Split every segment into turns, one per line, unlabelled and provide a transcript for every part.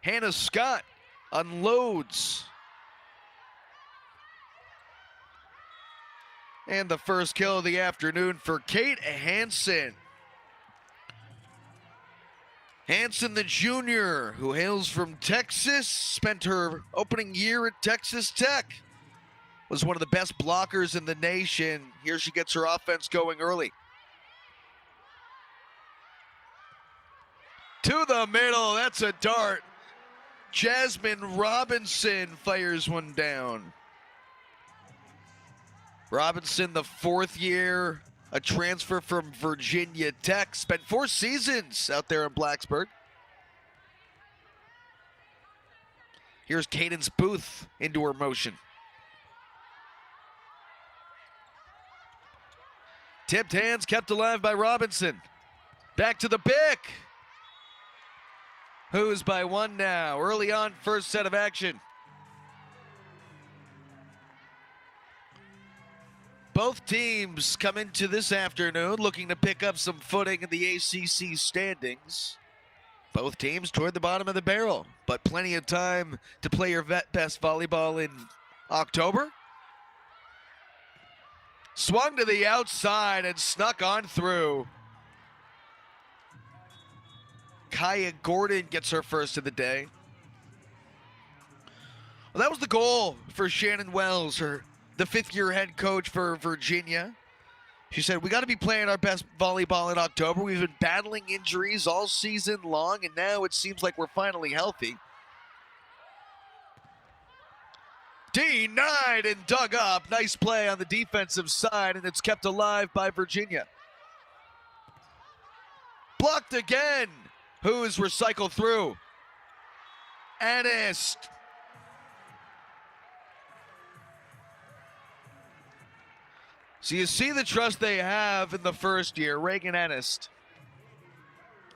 Hannah Scott unloads. And the first kill of the afternoon for Kate Hansen. Hansen, the junior, who hails from Texas, spent her opening year at Texas Tech. Was one of the best blockers in the nation. Here she gets her offense going early. To the middle, that's a dart. Jasmine Robinson fires one down. Robinson, the fourth year, a transfer from Virginia Tech, spent 4 seasons out there in Blacksburg. Here's Cadence Booth into her motion. Tipped hands kept alive by Robinson. Back to the pick. Who's by 1 now? Early on, first set of action. Both teams come into this afternoon looking to pick up some footing in the ACC standings. Both teams toward the bottom of the barrel, but plenty of time to play your best volleyball in October. Swung to the outside and snuck on through. Kaya Gordon gets her first of the day. Well, that was the goal for Shannon Wells, the 5th-year head coach for Virginia. She said, we got to be playing our best volleyball in October. We've been battling injuries all season long, and now it seems like we're finally healthy. Denied and dug up. Nice play on the defensive side, and it's kept alive by Virginia. Blocked again. Who's recycled through? Anist. So you see the trust they have in the first year, Reagan Anist.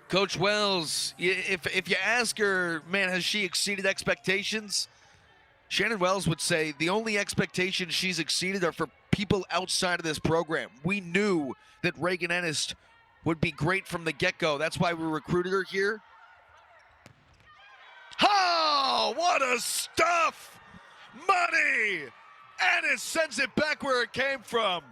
Coach Wells, if you ask her, man, has she exceeded expectations? Shannon Wells would say the only expectations she's exceeded are for people outside of this program. We knew that Reagan Anist would be great from the get-go. That's why we recruited her here. Oh, what a stuff! Money! Annis sends it back where it came from.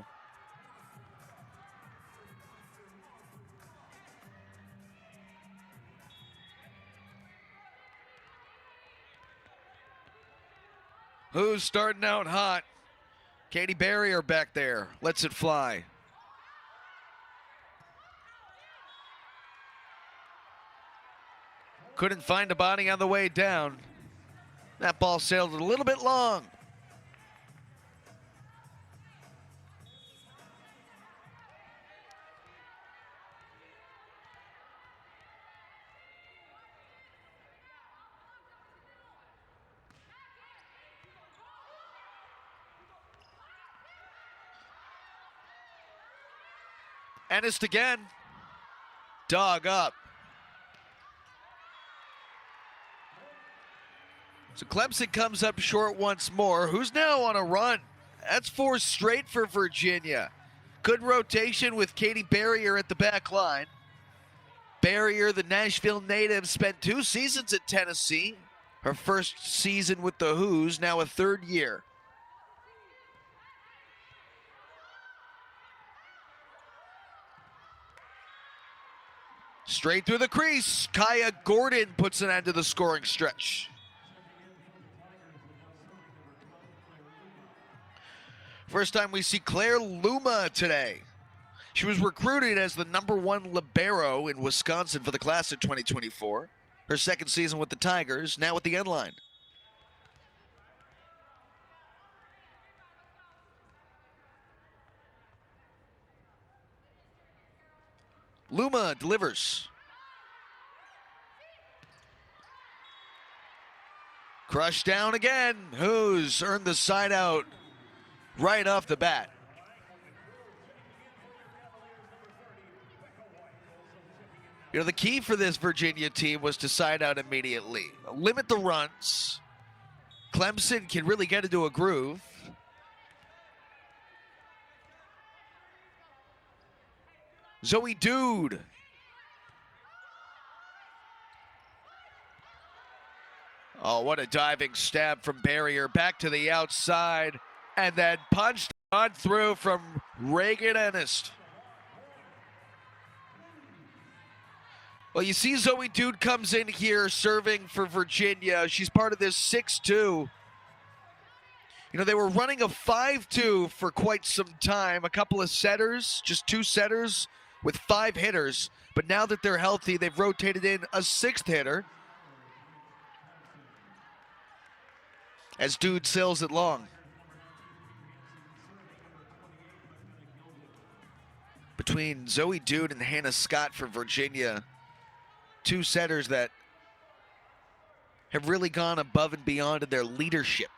Who's starting out hot? Katie Barrier back there. Lets it fly. Couldn't find a body on the way down. That ball sailed a little bit long. Anist again. Dog up. So Clemson comes up short once more. Who's now on a run? That's 4 straight for Virginia. Good rotation with Katie Barrier at the back line. Barrier, the Nashville native, spent 2 seasons at Tennessee. Her first season with the Hoos, now a 3rd year. Straight through the crease. Kaya Gordon puts an end to the scoring stretch. First time we see Claire Luma today. She was recruited as the #1 libero in Wisconsin for the class of 2024. Her 2nd season with the Tigers, now with the end line. Luma delivers. Crushed down again. Who's earned the side out right off the bat. You know, the key for this Virginia team was to side out immediately. Limit the runs. Clemson can really get into a groove. Zoe Dude. Oh, what a diving stab from Barrier. Back to the outside, and then punched on through from Reagan Ennist. Well, you see Zoe Dude comes in here serving for Virginia. She's part of this 6-2. You know, they were running a 5-2 for quite some time. A couple of setters, just 2 setters with 5 hitters. But now that they're healthy, they've rotated in a 6th hitter as Dude sails it long. Between Zoe Dude and Hannah Scott for Virginia, 2 setters that have really gone above and beyond in their leadership.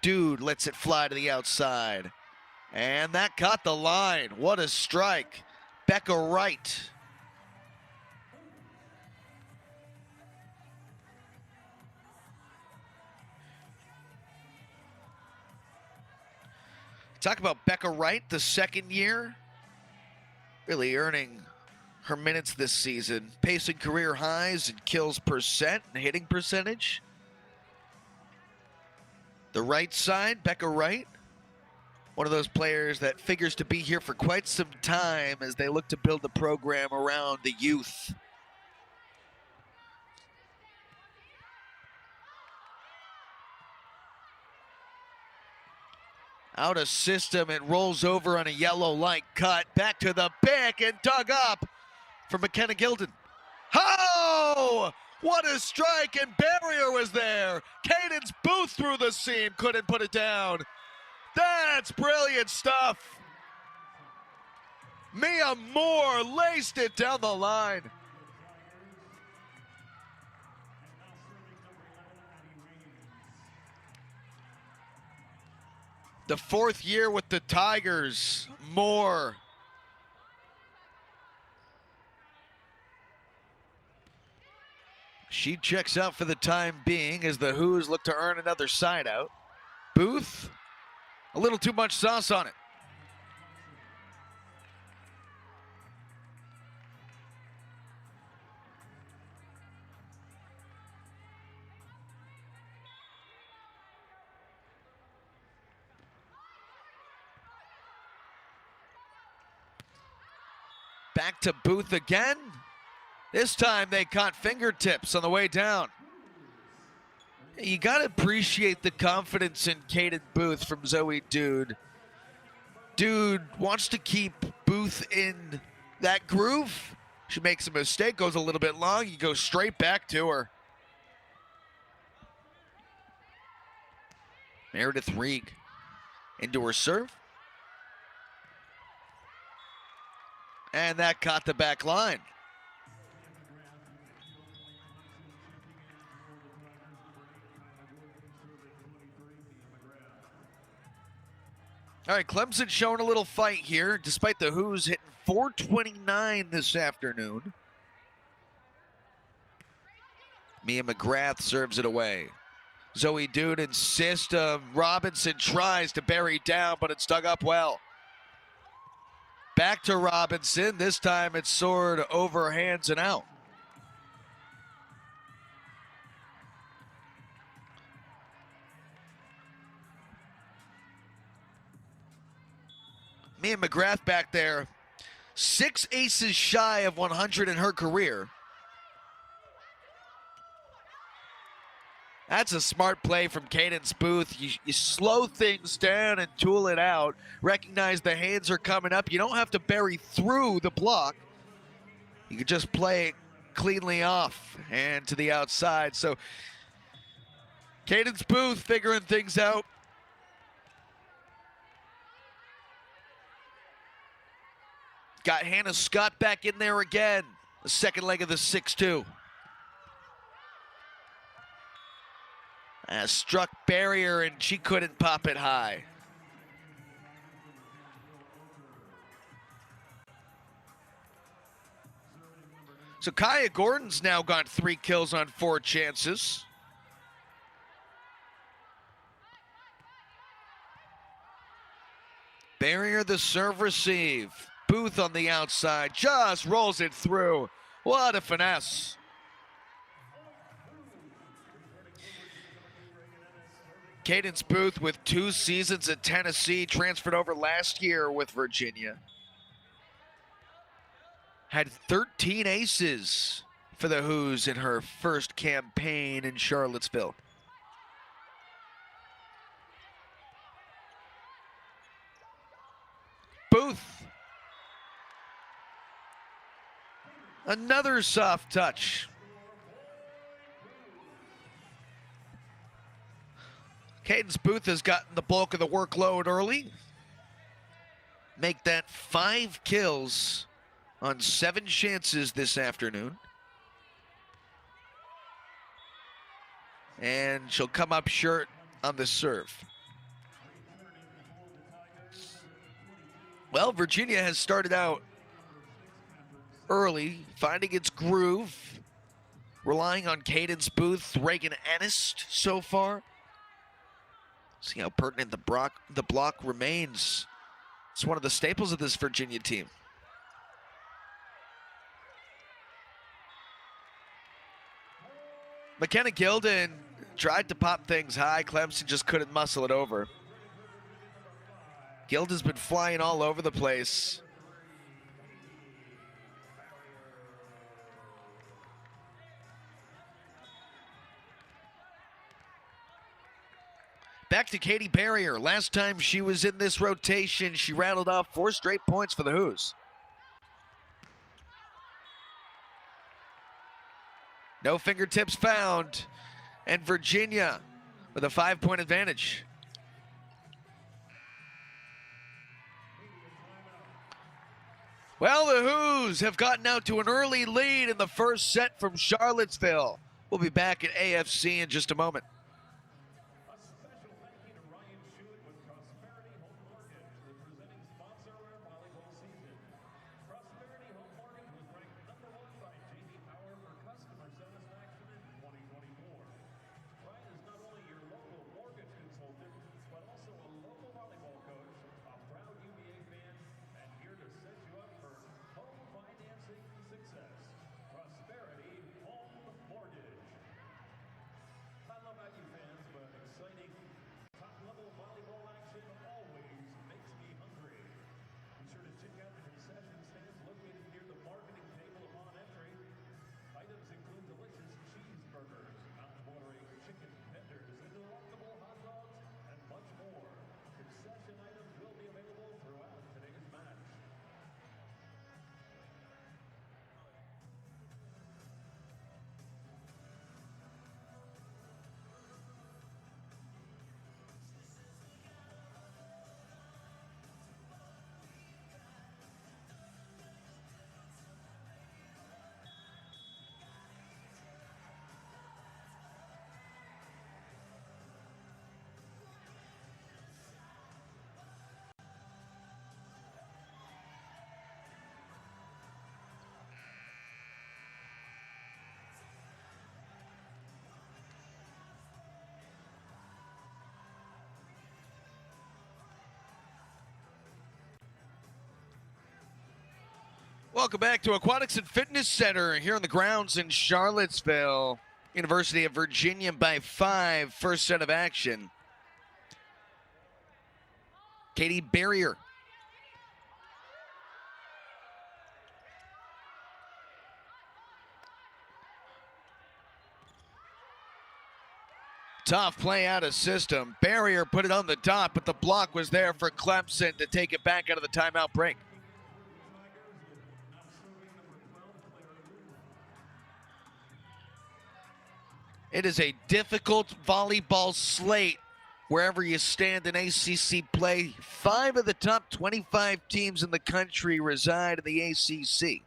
Dude lets it fly to the outside. And that caught the line. What a strike. Becca Wright. Talk about Becca Wright, the 2nd year. Really earning her minutes this season, pacing career highs in kills percent and hitting percentage. The right side, Becca Wright, one of those players that figures to be here for quite some time as they look to build the program around the youth. Out of system, it rolls over on a yellow light cut, back to the pick and dug up for McKenna Gilden. Oh! What a strike, and Barrier was there. Cadence Booth through the seam, couldn't put it down. That's brilliant stuff. Mia Moore laced it down the line. The 4th year with the Tigers, Moore. She checks out for the time being as the Who's look to earn another side out. Booth, a little too much sauce on it. Back to Booth again. This time they caught fingertips on the way down. You got to appreciate the confidence in Caden Booth from Zoe Dude. Dude wants to keep Booth in that groove. She makes a mistake, goes a little bit long, you go straight back to her. Meredith Reeg into her serve. And that caught the back line. All right, Clemson showing a little fight here, despite the Who's hitting .429 this afternoon. Mia McGrath serves it away. Zoe Dude insists. Robinson tries to bury down, but it's dug up well. Back to Robinson. This time it's soared over hands and out. Mia McGrath back there, 6 aces shy of 100 in her career. That's a smart play from Cadence Booth. You slow things down and tool it out. Recognize the hands are coming up. You don't have to bury through the block. You can just play it cleanly off and to the outside. So Cadence Booth figuring things out. Got Hannah Scott back in there again. The second leg of the 6-2. Struck Barrier and she couldn't pop it high. So Kaya Gordon's now got 3 kills on 4 chances. Barrier the serve receive. Booth on the outside, just rolls it through. What a finesse. Cadence Booth with 2 seasons at Tennessee, transferred over last year with Virginia. Had 13 aces for the Hoos in her first campaign in Charlottesville. Booth. Another soft touch. Cadence Booth has gotten the bulk of the workload early. Make that 5 kills on 7 chances this afternoon. And she'll come up short on the serve. Well, Virginia has started out early, finding its groove, relying on Cadence Booth, Reagan Ennist so far. See how pertinent the block remains. It's one of the staples of this Virginia team. McKenna Gilden tried to pop things high. Clemson just couldn't muscle it over. Gilden's been flying all over the place. Back to Katie Barrier. Last time she was in this rotation, she rattled off 4 straight points for the Hoos. No fingertips found, and Virginia with a 5-point advantage. Well, the Hoos have gotten out to an early lead in the first set from Charlottesville. We'll be back at AFC in just a moment. Welcome back to Aquatics and Fitness Center here on the grounds in Charlottesville. University of Virginia by 5, first set of action. Katie Barrier. Tough play out of system. Barrier put it on the dot, but the block was there for Clemson to take it back out of the timeout break. It is a difficult volleyball slate wherever you stand in ACC play. 5 of the top 25 teams in the country reside in the ACC.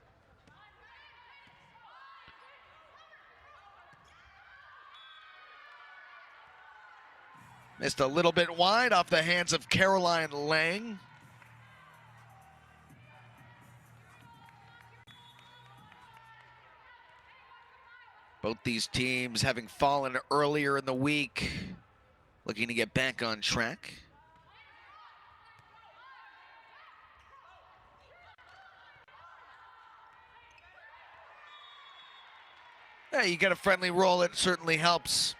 Missed a little bit wide off the hands of Caroline Lang. Both these teams having fallen earlier in the week, looking to get back on track. Yeah, you get a friendly roll, it certainly helps.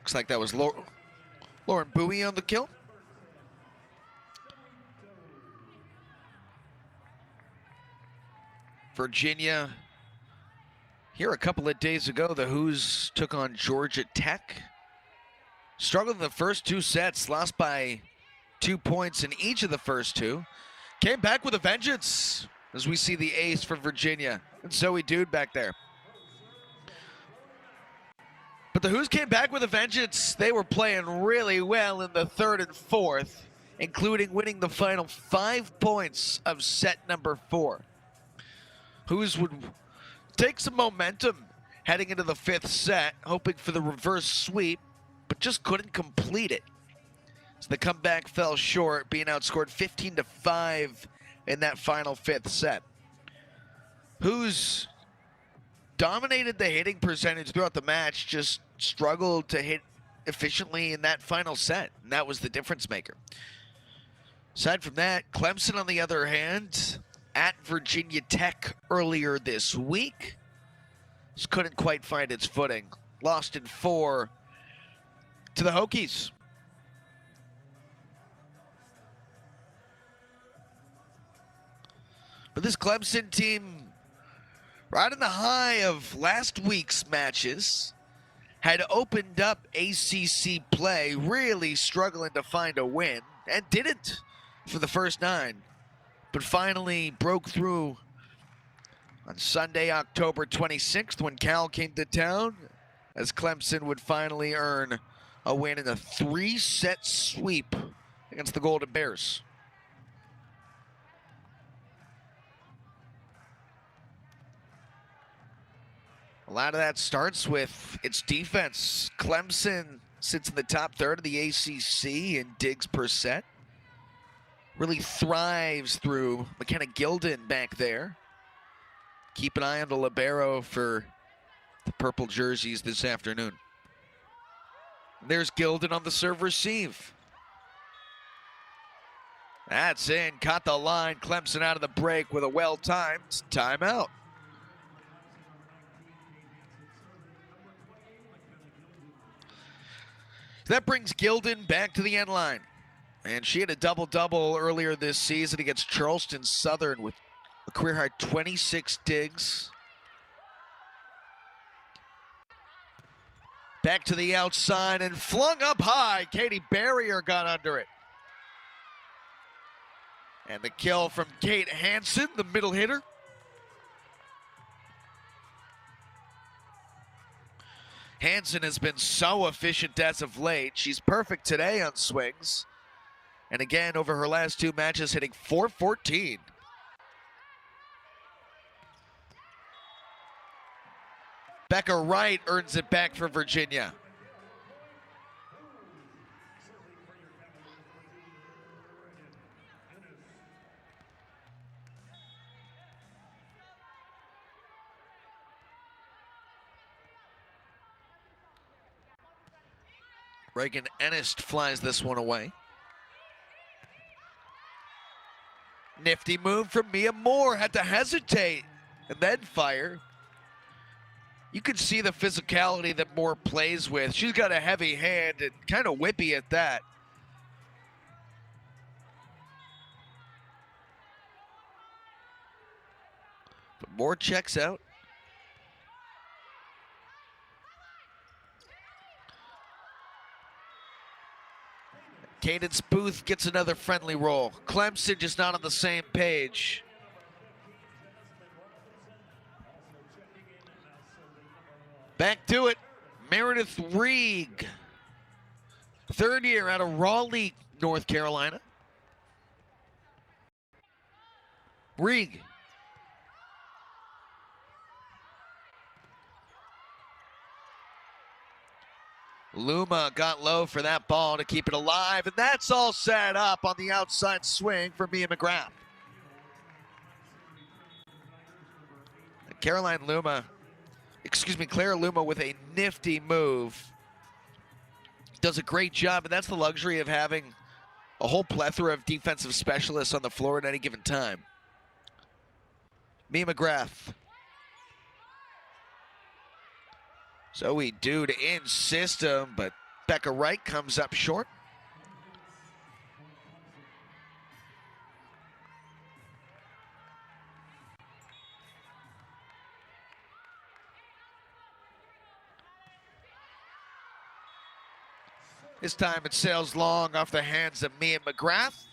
Looks like that was Lauren Bowie on the kill. Virginia, here a couple of days ago, the Hoos took on Georgia Tech. Struggled in the first 2 sets, lost by 2 points in each of the first 2. Came back with a vengeance, as we see the ace for Virginia. And Zoe Dude back there. But the Hoos came back with a vengeance. They were playing really well in the 3rd and 4th, including winning the final 5 points of set number 4. Hoos would take some momentum heading into the 5th set, hoping for the reverse sweep, but just couldn't complete it. So the comeback fell short, being outscored 15-5 in that final 5th set. Hoos dominated the hitting percentage throughout the match, just struggled to hit efficiently in that final set, and that was the difference maker. Aside from that, Clemson, on the other hand, at Virginia Tech earlier this week, just couldn't quite find its footing. Lost in 4 to the Hokies. But this Clemson team, right in the high of last week's matches, had opened up ACC play, really struggling to find a win, and didn't for the first 9, but finally broke through on Sunday, October 26th, when Cal came to town, as Clemson would finally earn a win in a 3-set sweep against the Golden Bears. A lot of that starts with its defense. Clemson sits in the top 3rd of the ACC in digs per set. Really thrives through McKenna Gilden back there. Keep an eye on the libero for the purple jerseys this afternoon. There's Gilden on the serve receive. That's in, caught the line. Clemson out of the break with a well-timed timeout. That brings Gilden back to the end line. And she had a double-double earlier this season against Charleston Southern with a career-high 26 digs. Back to the outside and flung up high. Katie Barrier got under it. And the kill from Kate Hansen, the middle hitter. Hansen has been so efficient as of late. She's perfect today on swings. And again, over her last 2 matches, hitting .414. Becca Wright earns it back for Virginia. Reagan Ennist flies this one away. Nifty move from Mia Moore, had to hesitate and then fire. You can see the physicality that Moore plays with. She's got a heavy hand and kind of whippy at that. But Moore checks out. Cadence Booth gets another friendly roll. Clemson just not on the same page. Back to it, Meredith Reig. 3rd year out of Raleigh, North Carolina. Reig. Luma got low for that ball to keep it alive, and that's all set up on the outside swing for Mia McGrath. Claire Luma with a nifty move. Does a great job, and that's the luxury of having a whole plethora of defensive specialists on the floor at any given time. Mia McGrath. Zoe Dude in system, but Becca Wright comes up short. This time it sails long off the hands of Mia McGrath.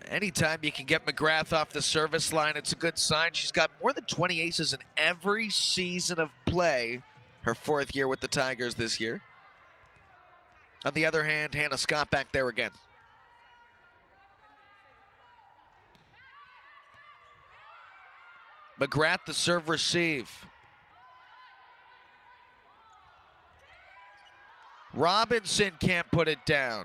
Anytime you can get McGrath off the service line, it's a good sign. She's got more than 20 aces in every season of play. Her 4th year with the Tigers this year. On the other hand, Hannah Scott back there again. McGrath the serve receive. Robinson can't put it down.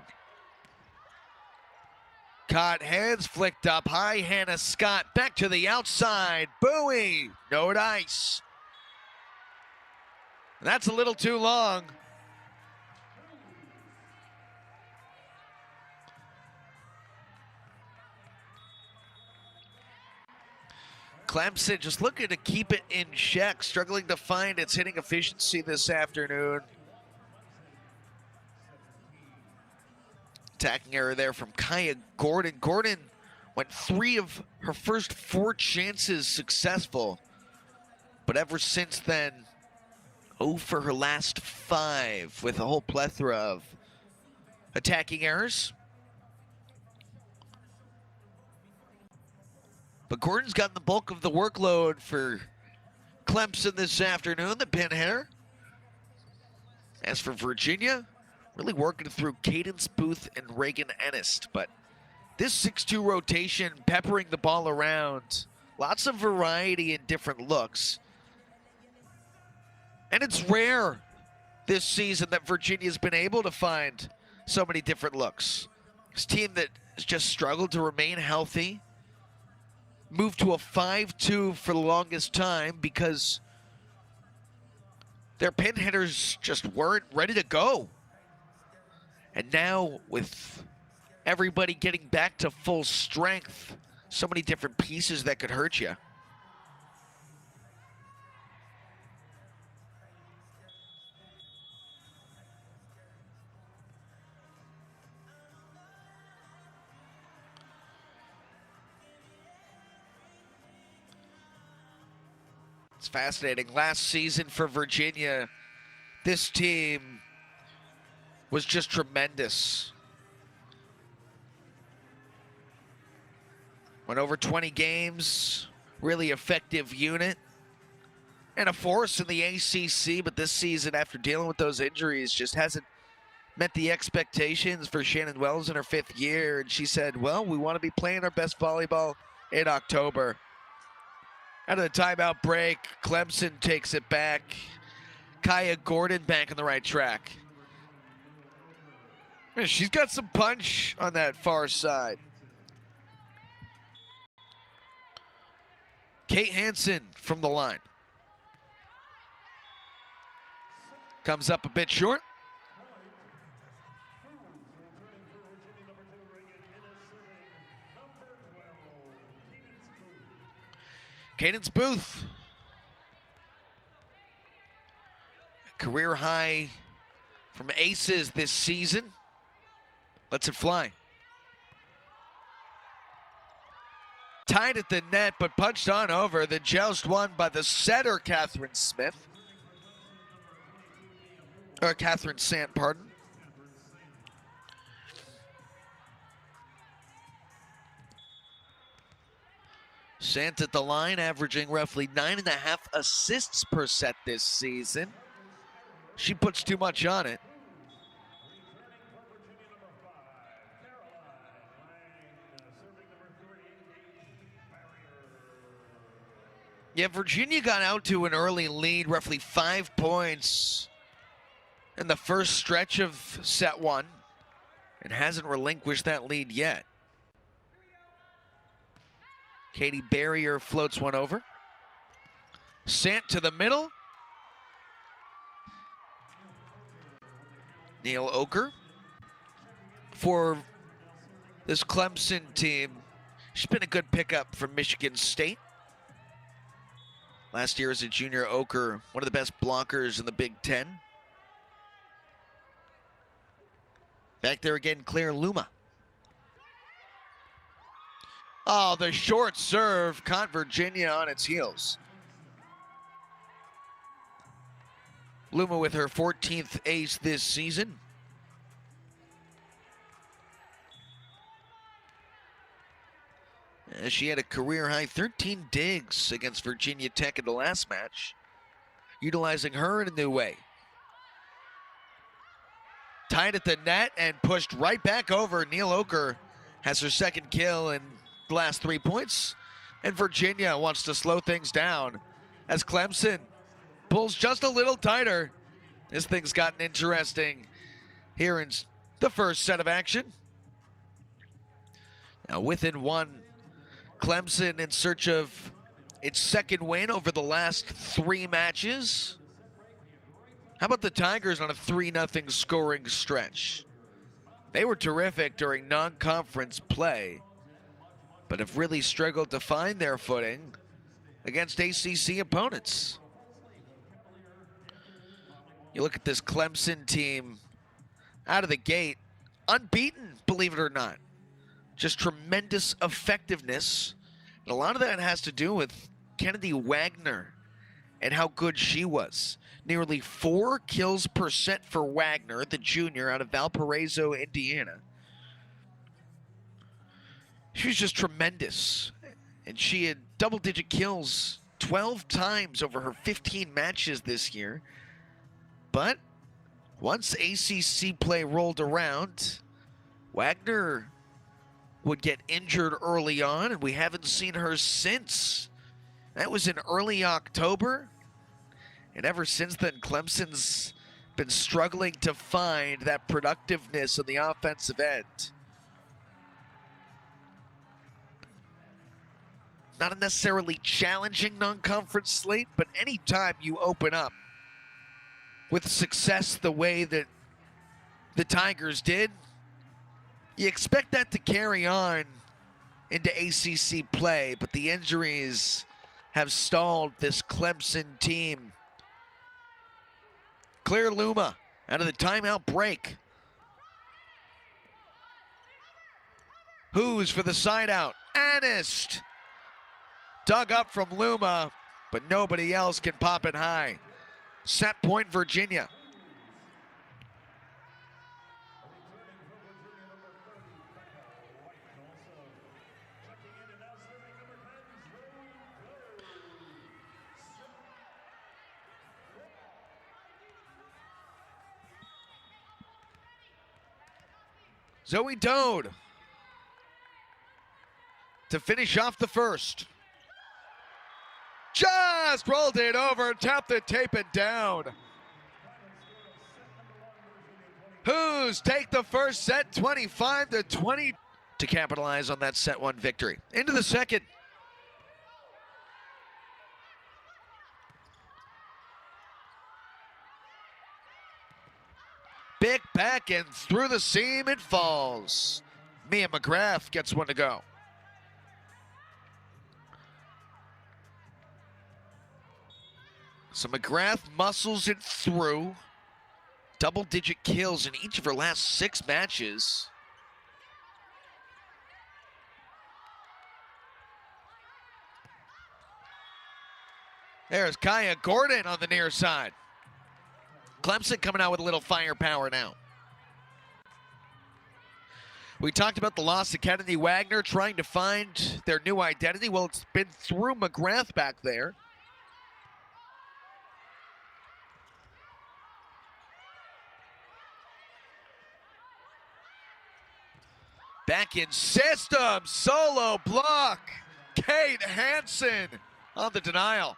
Caught, hands flicked up high. Hannah Scott back to the outside. Bowie, no dice. That's a little too long. Clemson just looking to keep it in check, struggling to find its hitting efficiency this afternoon. Attacking error there from Kaya Gordon. Gordon went 3 of her first 4 chances successful. But ever since then, 0 for her last 5 with a whole plethora of attacking errors. But Gordon's gotten the bulk of the workload for Clemson this afternoon, the pin hitter. As for Virginia, really working through Cadence Booth and Reagan Ennis. But this 6-2 rotation, peppering the ball around, lots of variety and different looks. And it's rare this season that Virginia's been able to find so many different looks. This team that has just struggled to remain healthy, moved to a 5-2 for the longest time because their pin hitters just weren't ready to go. And now with everybody getting back to full strength, so many different pieces that could hurt you. It's fascinating. Last season for Virginia, this team was just tremendous. Went over 20 games, really effective unit, and a force in the ACC, but this season, after dealing with those injuries, just hasn't met the expectations for Shannon Wells in her 5th year, and she said, well, we want to be playing our best volleyball in October. Out of the timeout break, Clemson takes it back. Kaya Gordon back on the right track. She's got some punch on that far side. Kate Hansen from the line. Comes up a bit short. Cadence Booth. Career high from aces this season. Lets it fly. Tied at the net, but punched on over. The joust won by the setter, Catherine Smith. Or Catherine Sant, pardon. Sant at the line, averaging roughly 9.5 assists per set this season. She puts too much on it. Yeah, Virginia got out to an early lead, roughly 5 points in the first stretch of set 1, and hasn't relinquished that lead yet. Katie Barrier floats one over. Sant to the middle. Neil Oker for this Clemson team. She's been a good pickup from Michigan State. Last year as a junior, Oker, one of the best blockers in the Big Ten. Back there again, Claire Luma. Oh, the short serve caught Virginia on its heels. Luma with her 14th ace this season. She had a career-high 13 digs against Virginia Tech in the last match, utilizing her in a new way. Tied at the net and pushed right back over. Neil Oker has her second kill in the last 3 points, and Virginia wants to slow things down as Clemson pulls just a little tighter. This thing's gotten interesting here in the first set of action. Now within one, Clemson in search of its second win over the last 3 matches. How about the Tigers on a 3-0 scoring stretch? They were terrific during non-conference play, but have really struggled to find their footing against ACC opponents. You look at this Clemson team out of the gate, unbeaten, believe it or not. Just tremendous effectiveness. And a lot of that has to do with Kennedy Wagner and how good she was. Nearly 4 kills per set for Wagner, the junior out of Valparaiso, Indiana. She was just tremendous. And she had double-digit kills 12 times over her 15 matches this year. But once ACC play rolled around, Wagner would get injured early on, and we haven't seen her since. That was in early October. And ever since then, Clemson's been struggling to find that productiveness on the offensive end. Not a necessarily challenging non-conference slate, but anytime you open up with success the way that the Tigers did, you expect that to carry on into ACC play, but the injuries have stalled this Clemson team. Claire Luma out of the timeout break. Who's for the side out? Anist! Dug up from Luma, but nobody else can pop it high. Set point, Virginia. Zoe Dode to finish off the first. Just rolled it over, tapped it, tape it down. Who's take the first set, 25-20, to capitalize on that set 1 victory. Into the second. Big back and through the seam it falls. Mia McGrath gets one to go. So McGrath muscles it through. Double-digit kills in each of her last 6 matches. There's Kaya Gordon on the near side. Clemson coming out with a little firepower now. We talked about the loss of Kennedy Wagner trying to find their new identity. Well, it's been through McGrath back there. Back in system, solo block. Kate Hansen on the denial.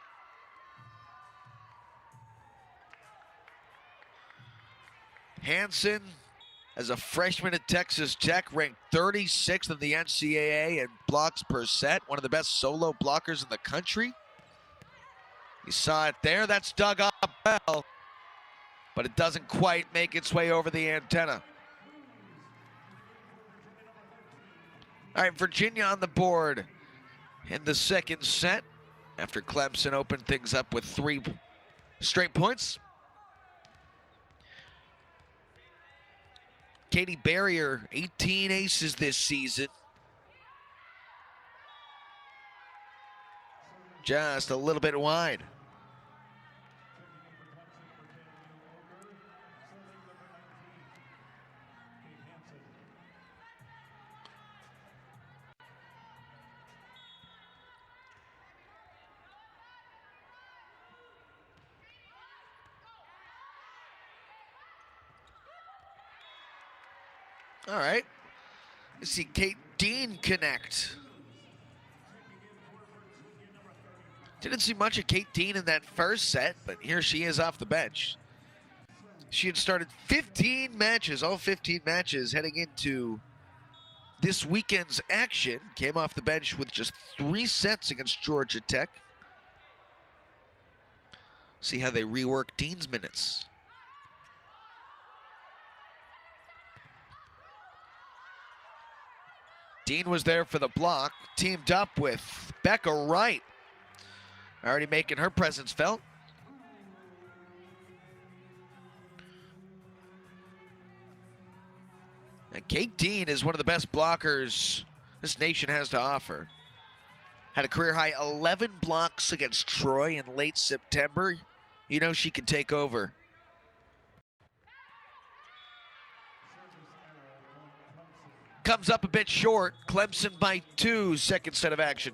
Hansen, as a freshman at Texas Tech, ranked 36th in the NCAA in blocks per set, one of the best solo blockers in the country. You saw it there, that's dug up well, but it doesn't quite make its way over the antenna. All right, Virginia on the board in the second set after Clemson opened things up with 3 straight points. Katie Barrier, 18 aces this season. Just a little bit wide. All right. Let's see Kate Dean connect. Didn't see much of Kate Dean in that first set, but here she is off the bench. She had started 15 matches, all 15 matches heading into this weekend's action. Came off the bench with just 3 sets against Georgia Tech. See how they rework Dean's minutes. Dean was there for the block, teamed up with Becca Wright, already making her presence felt. And Kate Dean is one of the best blockers this nation has to offer. Had a career high 11 blocks against Troy in late September. You know she can take over. Comes up a bit short. Clemson by 2, second set of action.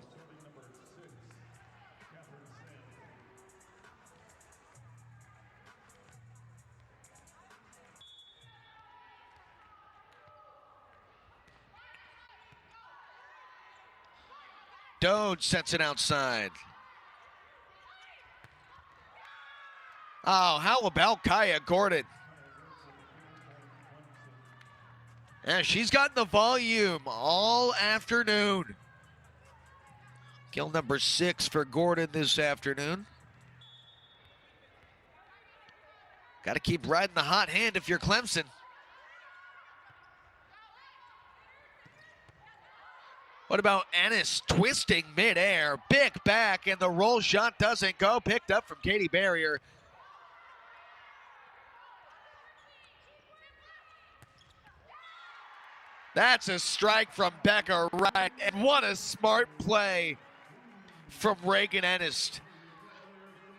Doge sets it outside. Oh, how about Kaya Gordon? Yeah, she's gotten the volume all afternoon. Kill number 6 for Gordon this afternoon. Got to keep riding the hot hand if you're Clemson. What about Ennis twisting midair? Big back, and the roll shot doesn't go. Picked up from Katie Barrier. That's a strike from Becca Wright, and what a smart play from Reagan Ennis.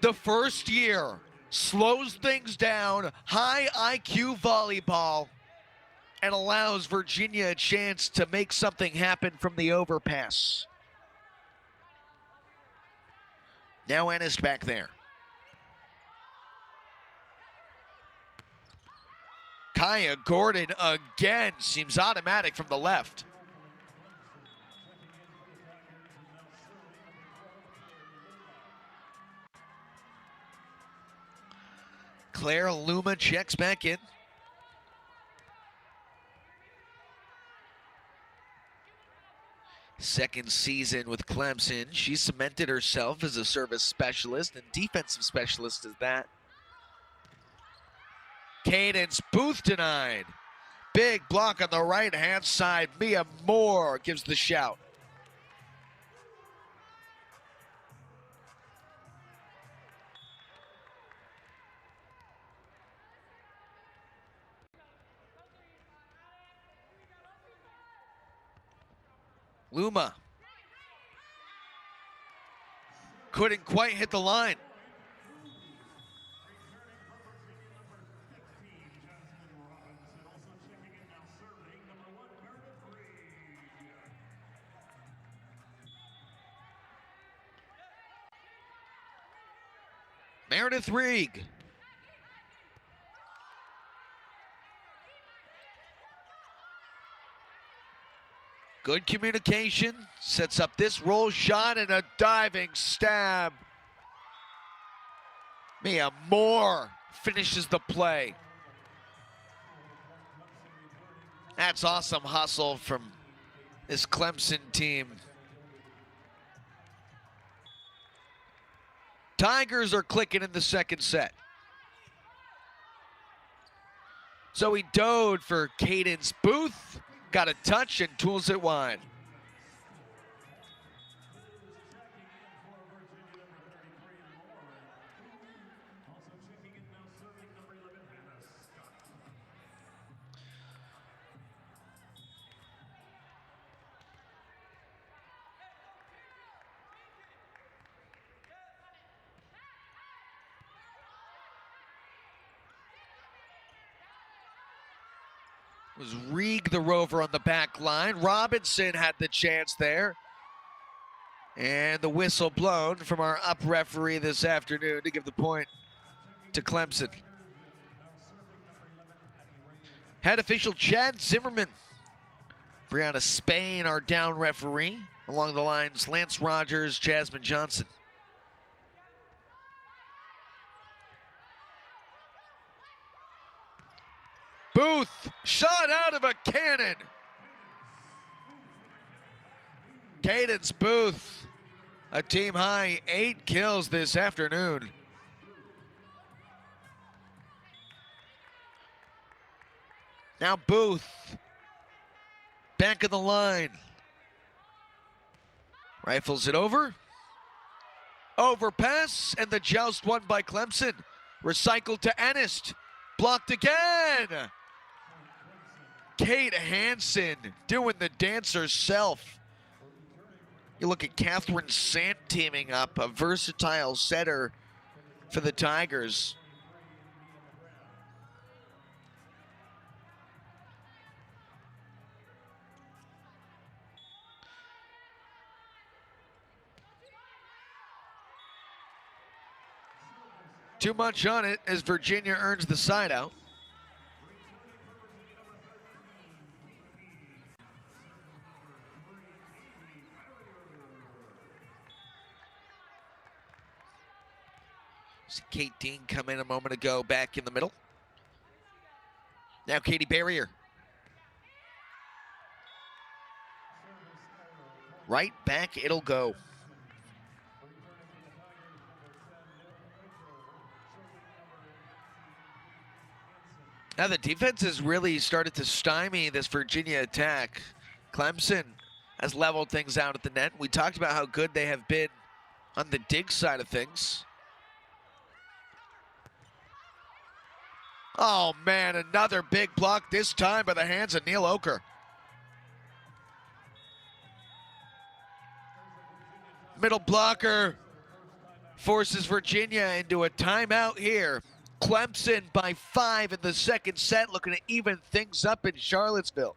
The first year slows things down, high IQ volleyball, and allows Virginia a chance to make something happen from the overpass. Now Ennis back there. Kaya Gordon again seems automatic from the left. Claire Luma checks back in. Second season with Clemson. She cemented herself as a service specialist and defensive specialist as that. Cadence Booth denied. Big block on the right-hand side. Mia Moore gives the shout. Luma couldn't quite hit the line. Meredith Reig. Good communication, sets up this roll shot and a diving stab. Mia Moore finishes the play. That's awesome hustle from this Clemson team. Tigers are clicking in the second set. Zoe Dode for Cadence Booth. Got a touch and tools it wide. It was Reeg the rover on the back line. Robinson had the chance there. And the whistle blown from our up referee this afternoon to give the point to Clemson. Head official Chad Zimmerman. Brianna Spain, our down referee. Along the lines, Lance Rogers, Jasmine Johnson. Booth, shot out of a cannon. Cadence Booth, a team high 8 kills this afternoon. Now Booth, back of the line. Rifles it over. Overpass, and the joust won by Clemson. Recycled to Ennis. Blocked again. Kate Hansen doing the dance herself. You look at Catherine Sant teaming up, a versatile setter for the Tigers. Too much on it as Virginia earns the side out. See Kate Dean come in a moment ago back in the middle. Now Katie Barrier. Right back it'll go. Now the defense has really started to stymie this Virginia attack. Clemson has leveled things out at the net. We talked about how good they have been on the dig side of things. Oh man, another big block, this time by the hands of Neil Oker. Middle blocker forces Virginia into a timeout here. Clemson by 5 in the second set, looking to even things up in Charlottesville.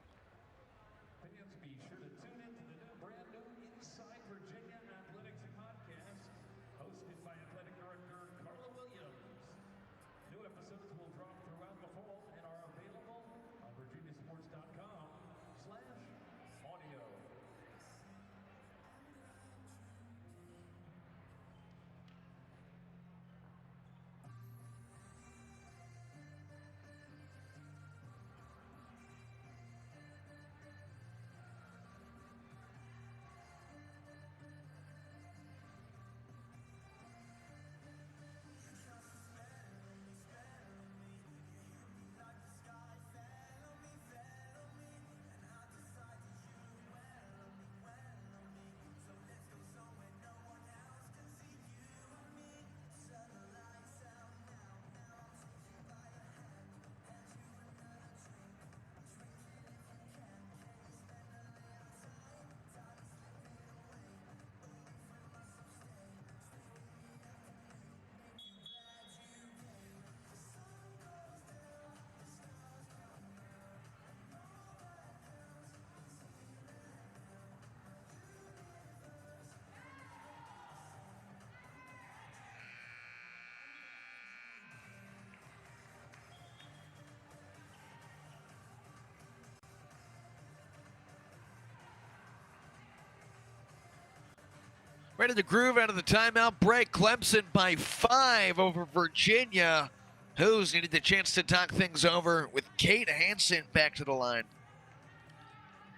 Ready to groove out of the timeout break. Clemson by 5 over Virginia. Who's needed the chance to talk things over with Kate Hansen back to the line.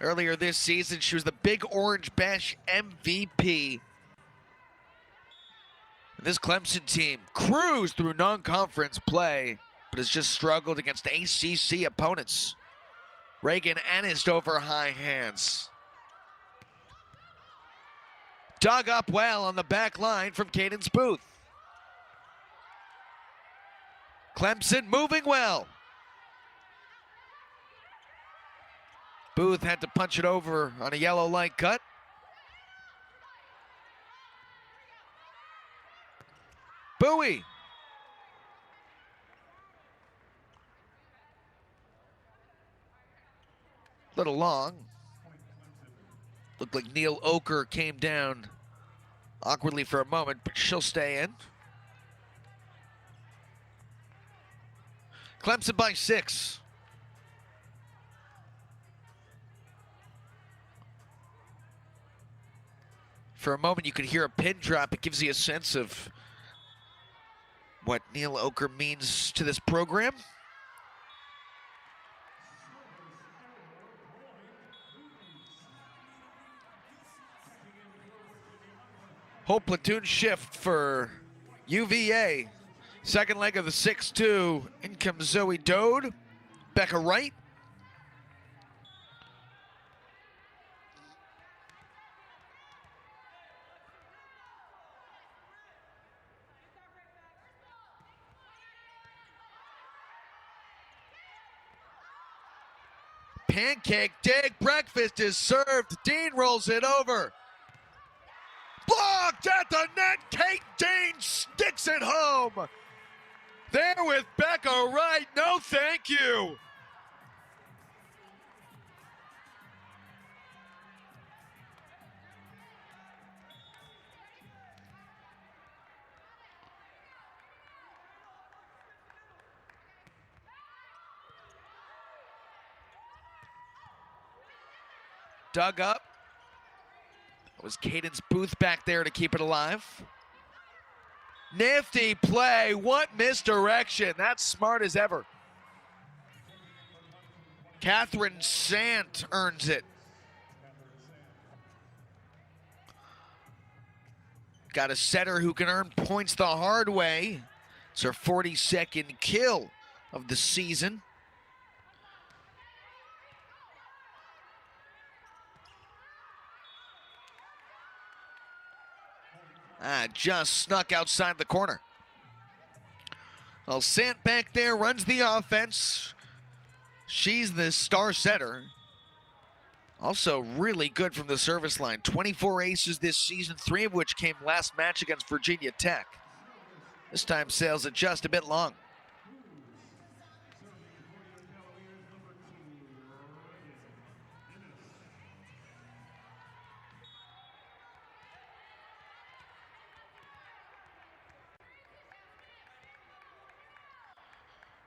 Earlier this season, she was the Big Orange Bash MVP. This Clemson team cruised through non-conference play, but has just struggled against ACC opponents. Reagan Ennis over high hands. Dug up well on the back line from Cadence Booth. Clemson moving well. Booth had to punch it over on a yellow light cut. Bowie. Little long. Looked like Neil Oker came down awkwardly for a moment, but she'll stay in. Clemson by 6. For a moment, you could hear a pin drop. It gives you a sense of what Neil Oker means to this program. Whole platoon shift for UVA. Second leg of the 6-2. In comes Zoe Dode. Becca Wright. Pancake dig. Breakfast is served. Dean rolls it over. Blocked at the net. Kate Dean sticks it home. There with Becca Wright. No, thank you. Dug up. It was Cadence Booth back there to keep it alive. Nifty play. What misdirection. That's smart as ever. Catherine Sant earns it. Got a setter who can earn points the hard way. It's her 42nd kill of the season. Just snuck outside the corner. Well, Sant back there runs the offense. She's the star setter. Also really good from the service line. 24 aces this season, 3 of which came last match against Virginia Tech. This time sails it just a bit long.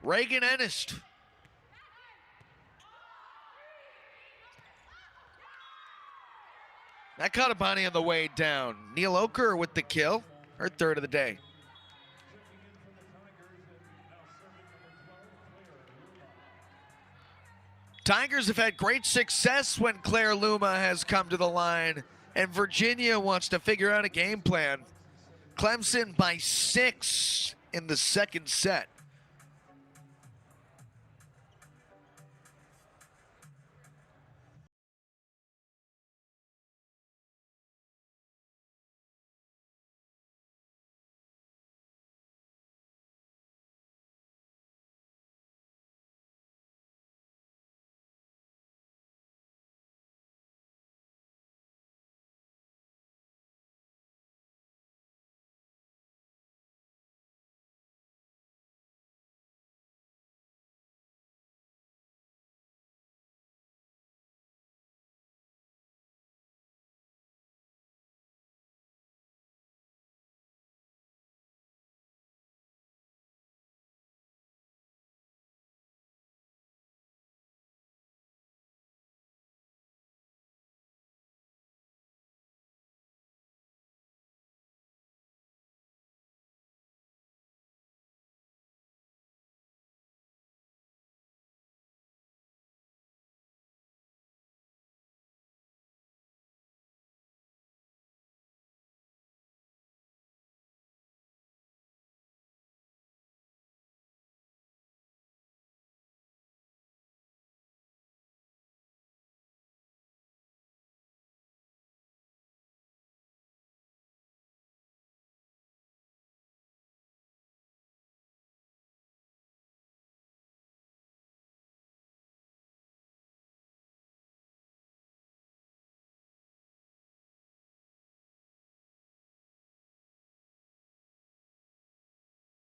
Reagan Ennist. That caught a body on the way down. Neil Oker with the kill, her 3rd of the day. Tigers have had great success when Claire Luma has come to the line, and Virginia wants to figure out a game plan. Clemson by 6 in the second set.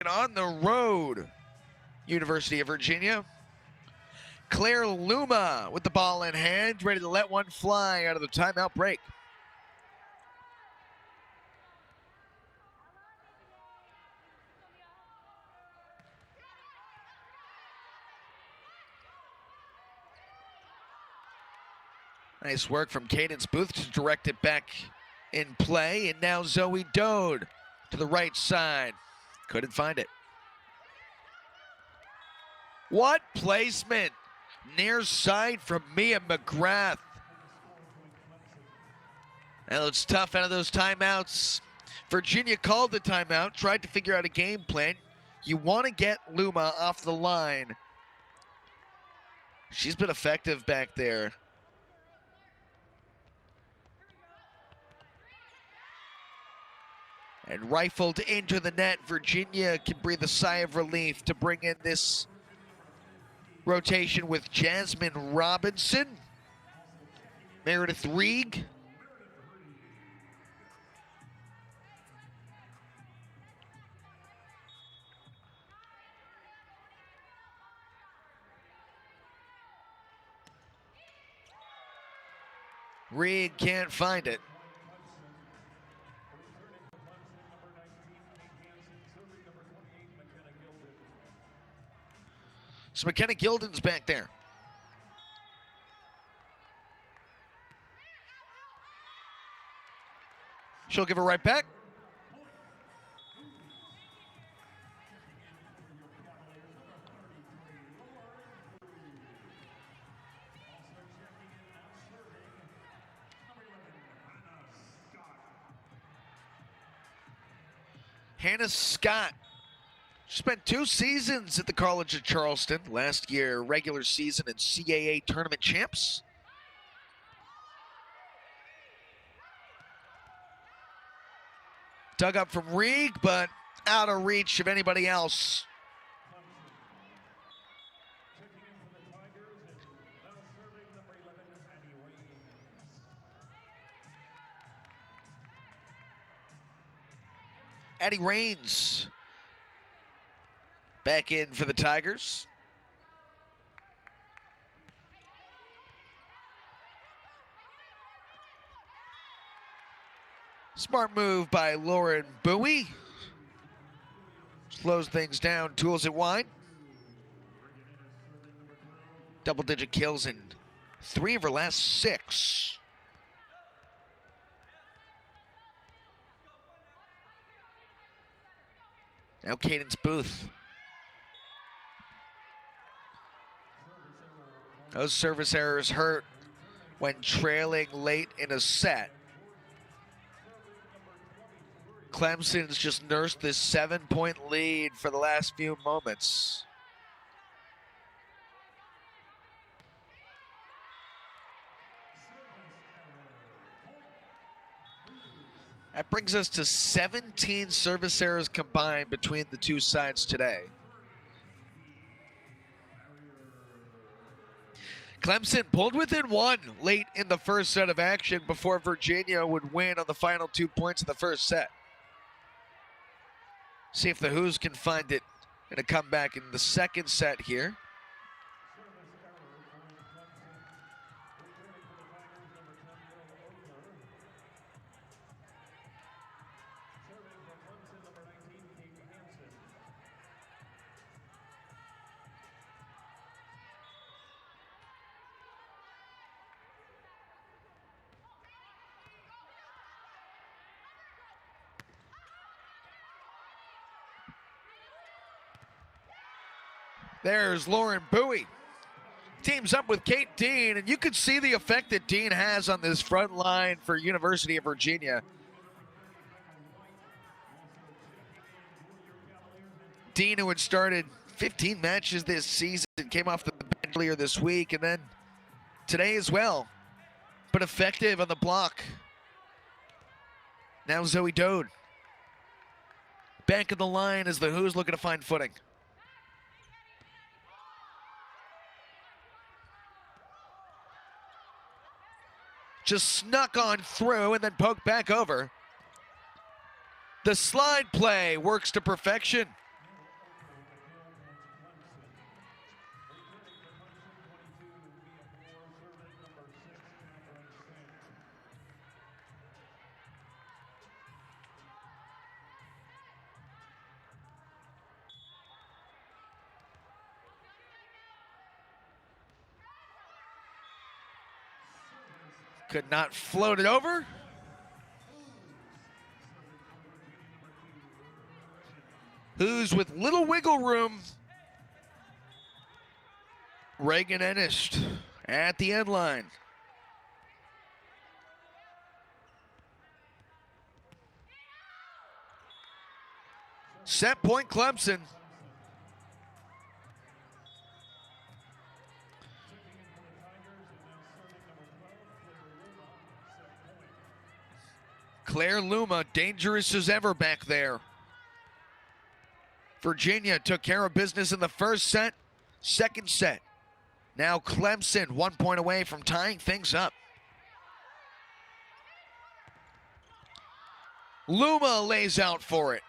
On the road, University of Virginia. Claire Luma with the ball in hand, ready to let one fly out of the timeout break. Nice work from Cadence Booth to direct it back in play, and now Zoe Dode to the right side. Couldn't find it. What placement! Near side from Mia McGrath. That looks tough out of those timeouts. Virginia called the timeout, tried to figure out a game plan. You want to get Luma off the line. She's been effective back there. And rifled into the net, Virginia can breathe a sigh of relief to bring in this rotation with Jasmine Robinson, Meredith Reeg, Reeg can't find it. So McKenna Gilden's back there. She'll give it right back. Hannah Scott. She spent 2 seasons at the College of Charleston. Last year, regular season and CAA tournament champs. Dug up from Reeg, but out of reach of anybody else. Addie Raines back in for the Tigers. Smart move by Lauren Bowie. Slows things down, tools it wide. Double-digit kills in 3 of her last 6. Now Cadence Booth. Those service errors hurt when trailing late in a set. Clemson's just nursed this 7-point lead for the last few moments. That brings us to 17 service errors combined between the two sides today. Clemson pulled within 1 late in the first set of action before Virginia would win on the final 2 points of the first set. See if the Who's can find it in a comeback in the second set here. There's Lauren Bowie. Teams up with Kate Dean, and you can see the effect that Dean has on this front line for University of Virginia. Dean, who had started 15 matches this season, came off the bench earlier this week, and then today as well, but effective on the block. Now Zoe Dode. Back in the line as the Who's looking to find footing. Just snuck on through and then poked back over. The slide play works to perfection. Could not float it over. Who's with little wiggle room? Reagan Ennis at the end line. Set point Clemson. Claire Luma, dangerous as ever back there. Virginia took care of business in the first set, second set. Now Clemson 1 point away from tying things up. Luma lays out for it.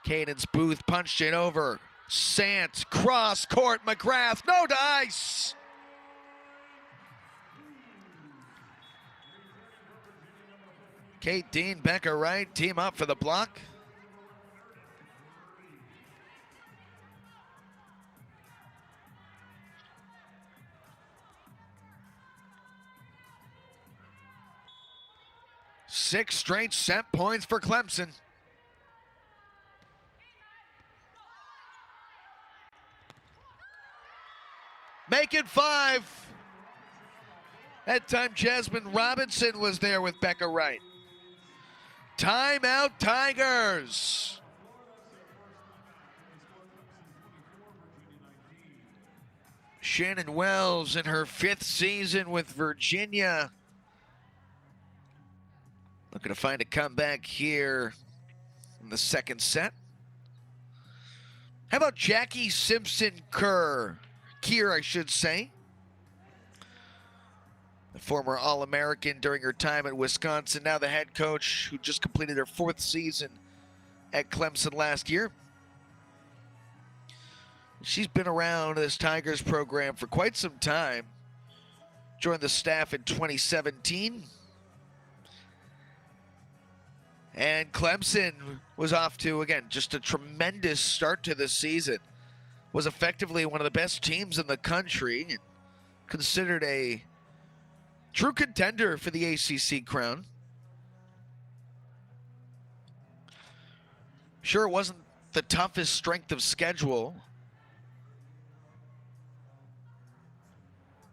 Cadence Booth punched it over. Sant, cross court, McGrath, no dice. Kate Dean, Becca Wright, team up for the block. Six straight set points for Clemson. Make it 5. That time Jasmine Robinson was there with Becca Wright. Timeout Tigers. Shannon Wells in her 5th season with Virginia. Looking to find a comeback here in the second set. How about Jackie Simpson-Keir, I should say. The former All-American during her time at Wisconsin, now the head coach who just completed her 4th season at Clemson last year. She's been around this Tigers program for quite some time. Joined the staff in 2017. And Clemson was off to, again, just a tremendous start to this season. Was effectively one of the best teams in the country, and considered a true contender for the ACC crown. Sure, it wasn't the toughest strength of schedule.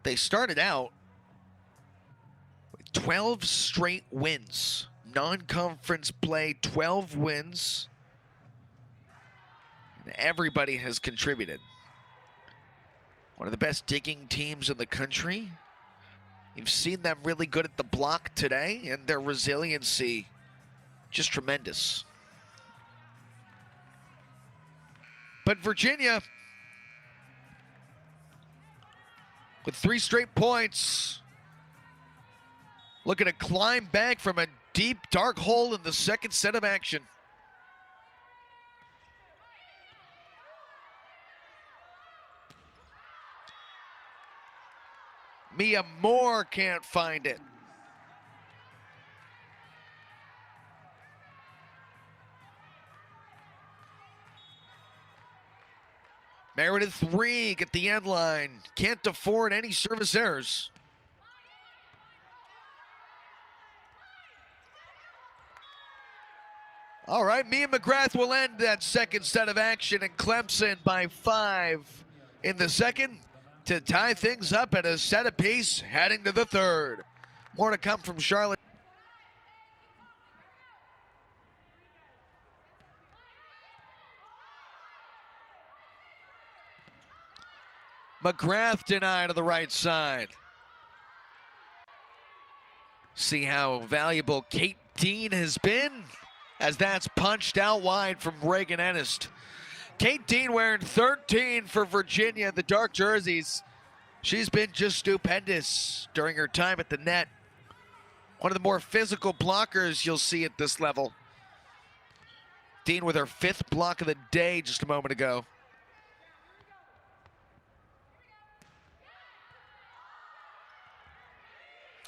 They started out with 12 straight wins. Non-conference play, 12 wins. And everybody has contributed. One of the best digging teams in the country. You've seen them really good at the block today, and their resiliency just tremendous. But Virginia, with 3 straight points, looking to climb back from a deep, dark hole in the second set of action. Mia Moore can't find it. Meredith Reeg at the end line. Can't afford any service errors. All right, Mia McGrath will end that second set of action, and Clemson by 5 in the second to tie things up at a set apiece heading to the third. More to come from Charlotte. McGrath denied to the right side. See how valuable Kate Dean has been as that's punched out wide from Reagan Ennis. Kate Dean wearing 13 for Virginia, the dark jerseys. She's been just stupendous during her time at the net. One of the more physical blockers you'll see at this level. Dean with her 5th block of the day just a moment ago.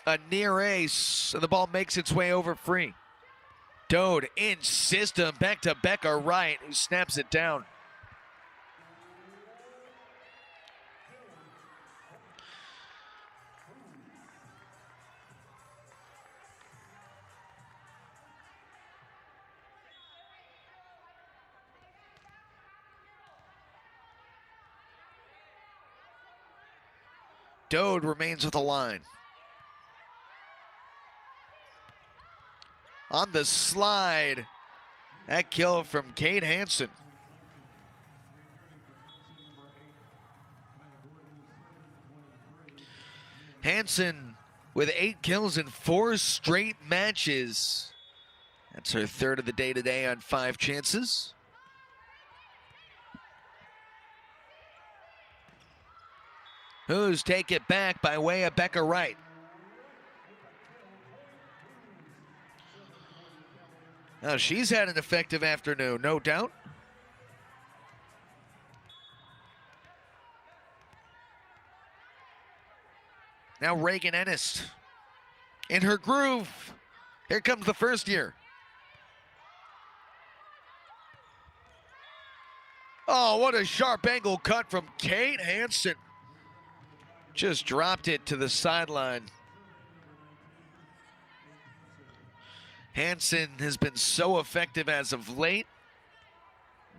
A near ace, and the ball makes its way over free. Dode in system, back to Becca Wright, who snaps it down. Dode remains with the line. On the slide, that kill from Kate Hansen. Hansen with 8 kills in 4 straight matches. That's her third of the day today on 5 chances. Who's take it back by way of Becca Wright. Now she's had an effective afternoon, no doubt. Now Reagan Ennis in her groove. Here comes the first year. Oh, what a sharp angle cut from Kate Hansen. Just dropped it to the sideline. Hansen has been so effective as of late.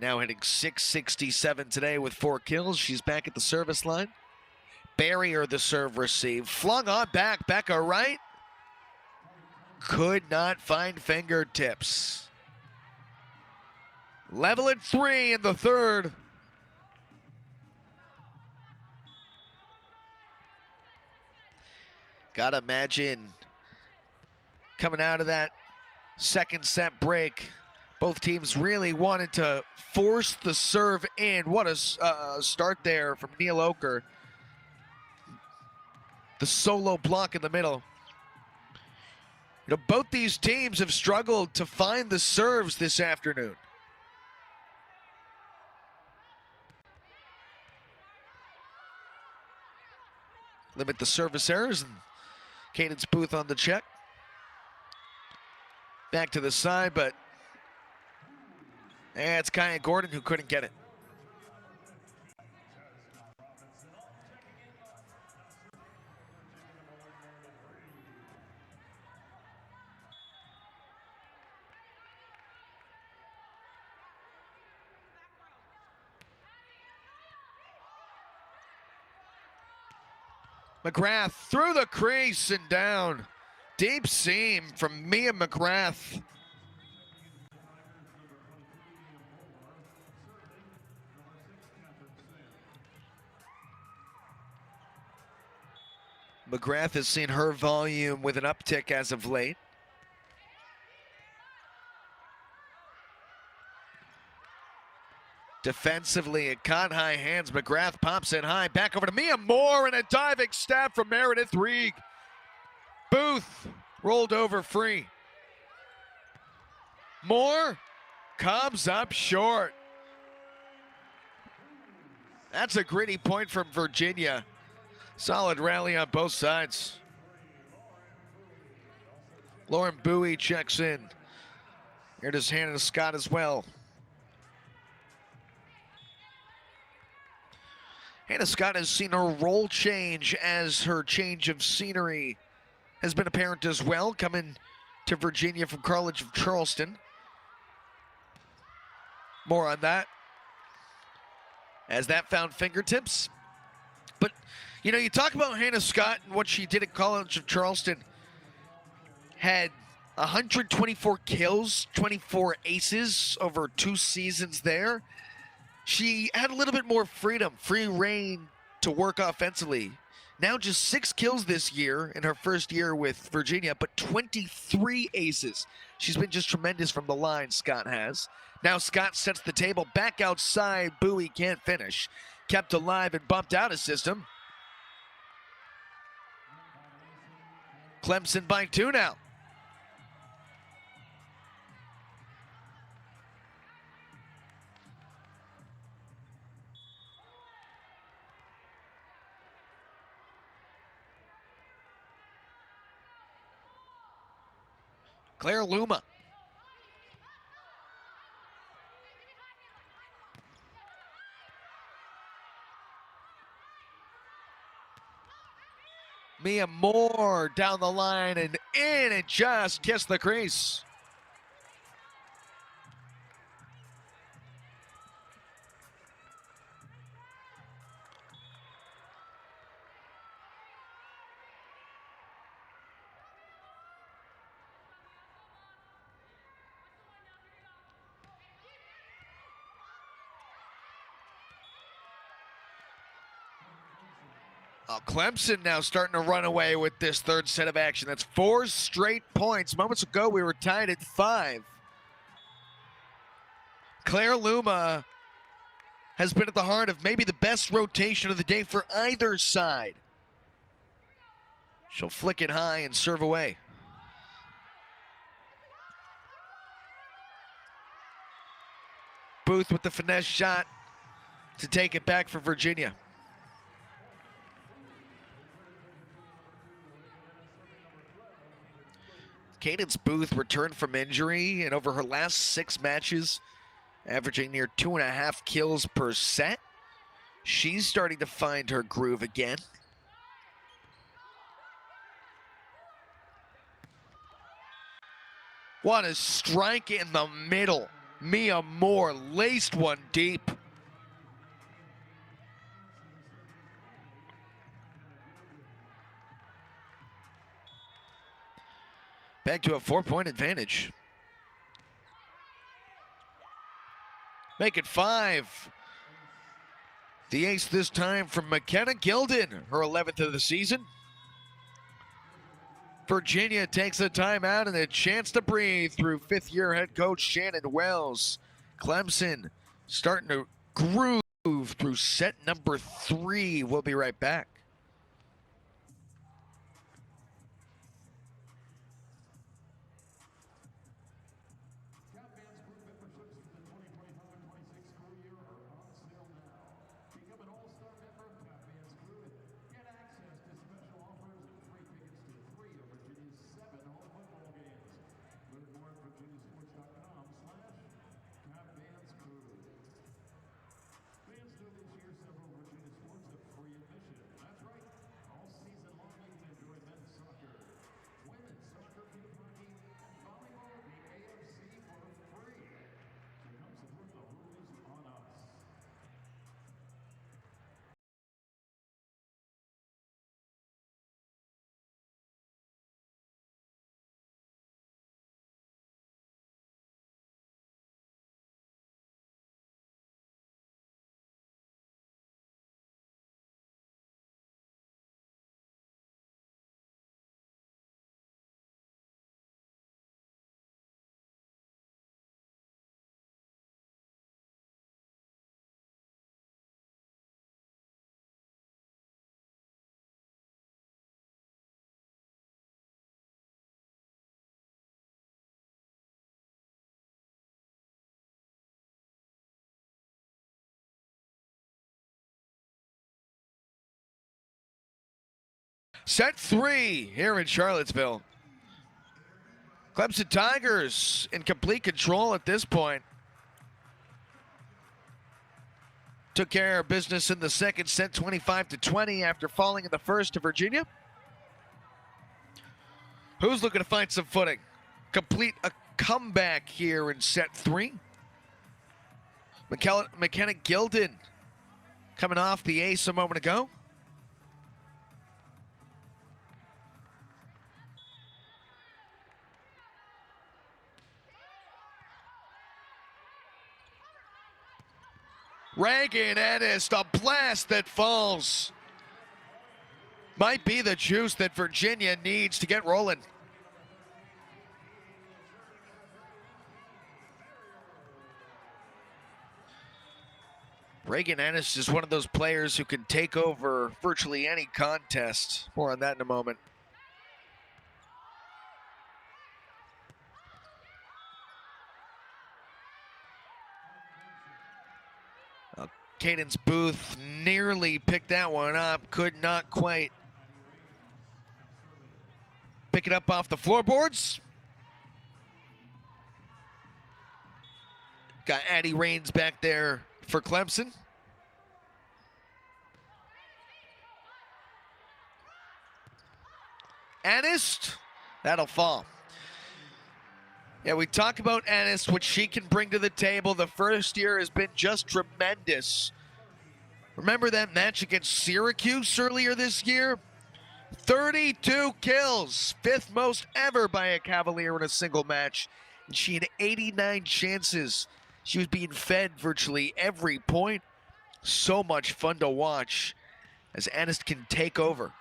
Now hitting .667 today with 4 kills. She's back at the service line. Barrier the serve receive. Flung on back. Becca Wright could not find fingertips. Level at 3 in the third. Gotta imagine coming out of that second set break, both teams really wanted to force the serve in. What a start there from Neil Oker. The solo block in the middle. You know, both these teams have struggled to find the serves this afternoon. Limit the service errors, and Cadence Booth on the check. Back to the side, but it's Kaya Gordon who couldn't get it. McGrath through the crease and down. Deep seam from Mia McGrath. McGrath has seen her volume with an uptick as of late. Defensively, it caught high hands. McGrath pops it high. Back over to Mia Moore and a diving stab from Meredith Reeg. Booth rolled over free. Moore comes up short. That's a gritty point from Virginia. Solid rally on both sides. Lauren Bowie checks in. Here does Hannah Scott as well. Hannah Scott has seen her role change as her change of scenery has been apparent as well, coming to Virginia from College of Charleston. More on that as that found fingertips. But, you know, you talk about Hannah Scott and what she did at College of Charleston. Had 124 kills, 24 aces over 2 seasons there. She had a little bit more freedom, free reign to work offensively. Now just 6 kills this year in her first year with Virginia, but 23 aces. She's been just tremendous from the line, Scott has. Now Scott sets the table back outside. Bowie can't finish. Kept alive and bumped out of system. Clemson by 2 now. Claire Luma. Mia Moore down the line and in and just kissed the crease. Clemson now starting to run away with this third set of action. That's 4 straight points. Moments ago, we were tied at 5. Claire Luma has been at the heart of maybe the best rotation of the day for either side. She'll flick it high and serve away. Booth with the finesse shot to take it back for Virginia. Cadence Booth returned from injury, and over her last 6 matches, averaging near 2.5 kills per set. She's starting to find her groove again. What a strike in the middle. Mia Moore laced one deep. Back to a 4-point advantage. Make it 5. The ace this time from McKenna Gilden, her 11th of the season. Virginia takes a timeout and a chance to breathe through 5th-year head coach Shannon Wells. Clemson starting to groove through set number 3. We'll be right back. Set 3 here in Charlottesville. Clemson Tigers in complete control at this point. Took care of business in the second set, 25-20 after falling in the first to Virginia. Who's looking to find some footing? Complete a comeback here in set 3. McKenna Gilden coming off the ace a moment ago. Reagan Ennis, a blast that falls. Might be the juice that Virginia needs to get rolling. Reagan Ennis is one of those players who can take over virtually any contest. More on that in a moment. Cadence Booth nearly picked that one up, could not quite pick it up off the floorboards. Got Addie Raines back there for Clemson. Ennis, that'll fall. Yeah, we talk about Ennis, what she can bring to the table. The first year has been just tremendous. Remember that match against Syracuse earlier this year? 32 kills, 5th most ever by a Cavalier in a single match. And she had 89 chances. She was being fed virtually every point. So much fun to watch. as Ennis can take over.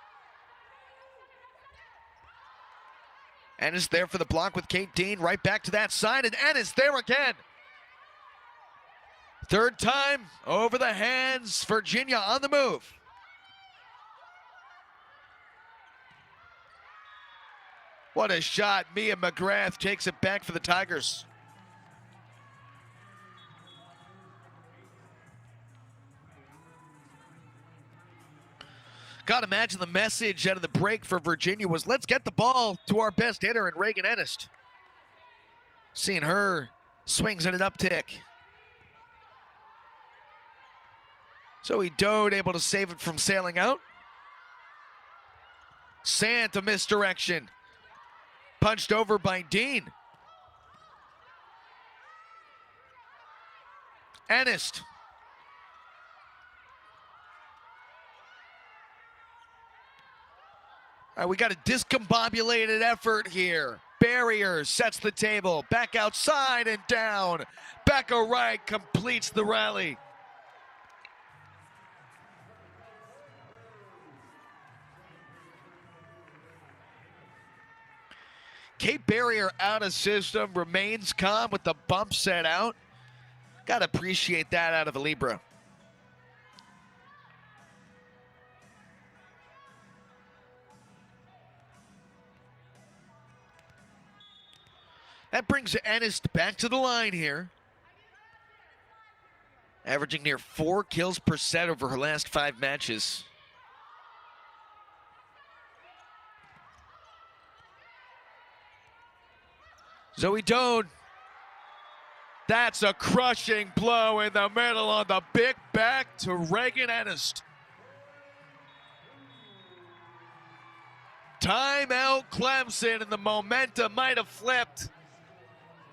Ennis there for the block with Kate Dean. Right back to that side, and Ennis there again. Third time over the hands. Virginia on the move. What a shot. Mia McGrath takes it back for the Tigers. Gotta imagine the message out of the break for Virginia was, let's get the ball to our best hitter in Reagan Ennis. Seeing her swings at an uptick. Zoe Dode able to save it from sailing out. Sant, a misdirection. Punched over by Dean. Ennis. All right, we got a discombobulated effort here. Barrier sets the table. Back outside and down. Becca Wright completes the rally. Kate Barrier out of system, remains calm with the bump set out. Got to appreciate that out of a Libra. That brings Ennis back to the line here. Averaging near 4 kills per set over her last 5 matches. Zoe Doan. That's a crushing blow in the middle on the big back to Reagan Ennis. Timeout Clemson, and the momentum might have flipped.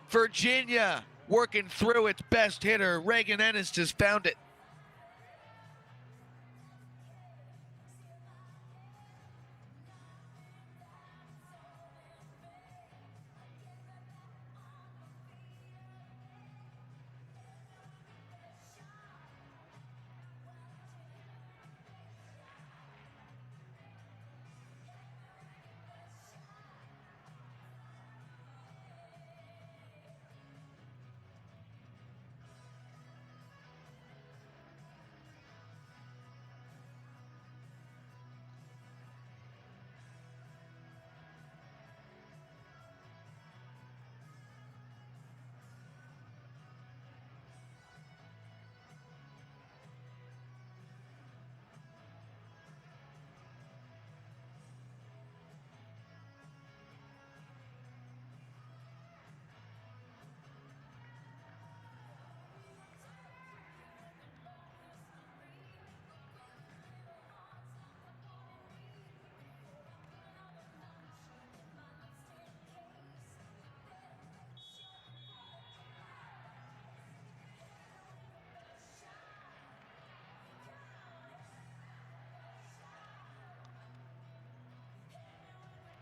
Virginia working through its best hitter. Reagan Ennis has found it.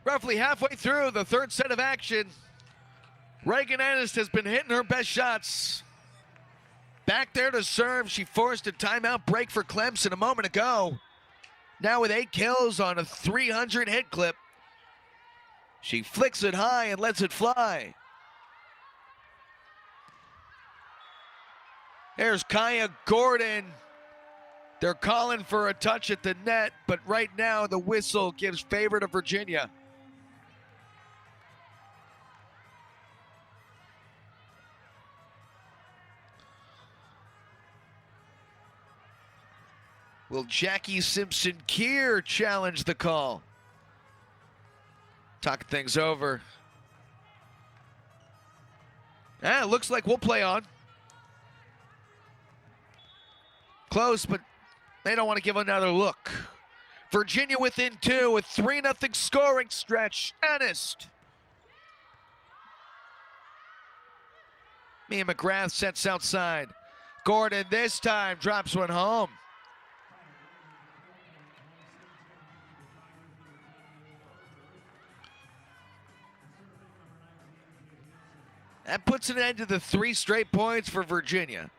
Roughly halfway through the third set of action, Reagan Ennis has been hitting her best shots. Back there to serve. She forced a timeout break for Clemson a moment ago. Now with 8 kills on a 300 hit clip. She flicks it high and lets it fly. There's Kaya Gordon. They're calling for a touch at the net, but right now the whistle gives favor to Virginia. Will Jackie Simpson-Keir challenge the call? Talking things over. It looks like we'll play on. Close, but they don't want to give another look. Virginia within 2, a 3-0 scoring stretch. Ennis. Mia McGrath sets outside. Gordon this time drops one home. That puts an end to the 3 straight points for Virginia.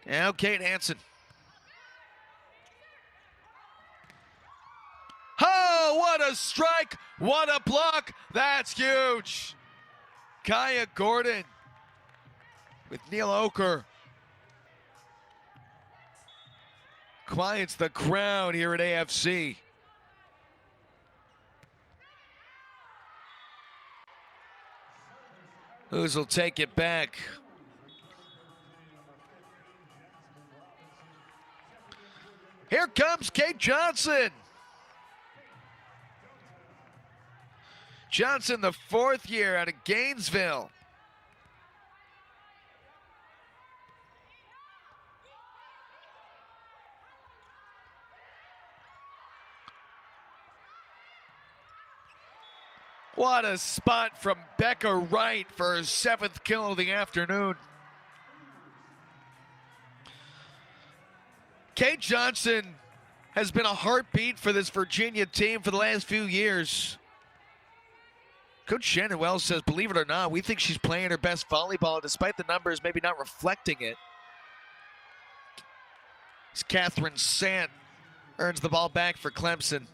Now Kate Hansen. a strike. What a block. That's huge. Kaya Gordon with Neil Oker. Quiets the crowd here at AFC. Who's will take it back. Here comes Kate Johnson. Johnson, the fourth year out of Gainesville. What a spot from Becca Wright for her 7th kill of the afternoon. Kate Johnson has been a heartbeat for this Virginia team for the last few years. Coach Shannon Wells says, believe it or not, we think she's playing her best volleyball, despite the numbers maybe not reflecting it. As Catherine Sant earns the ball back for Clemson.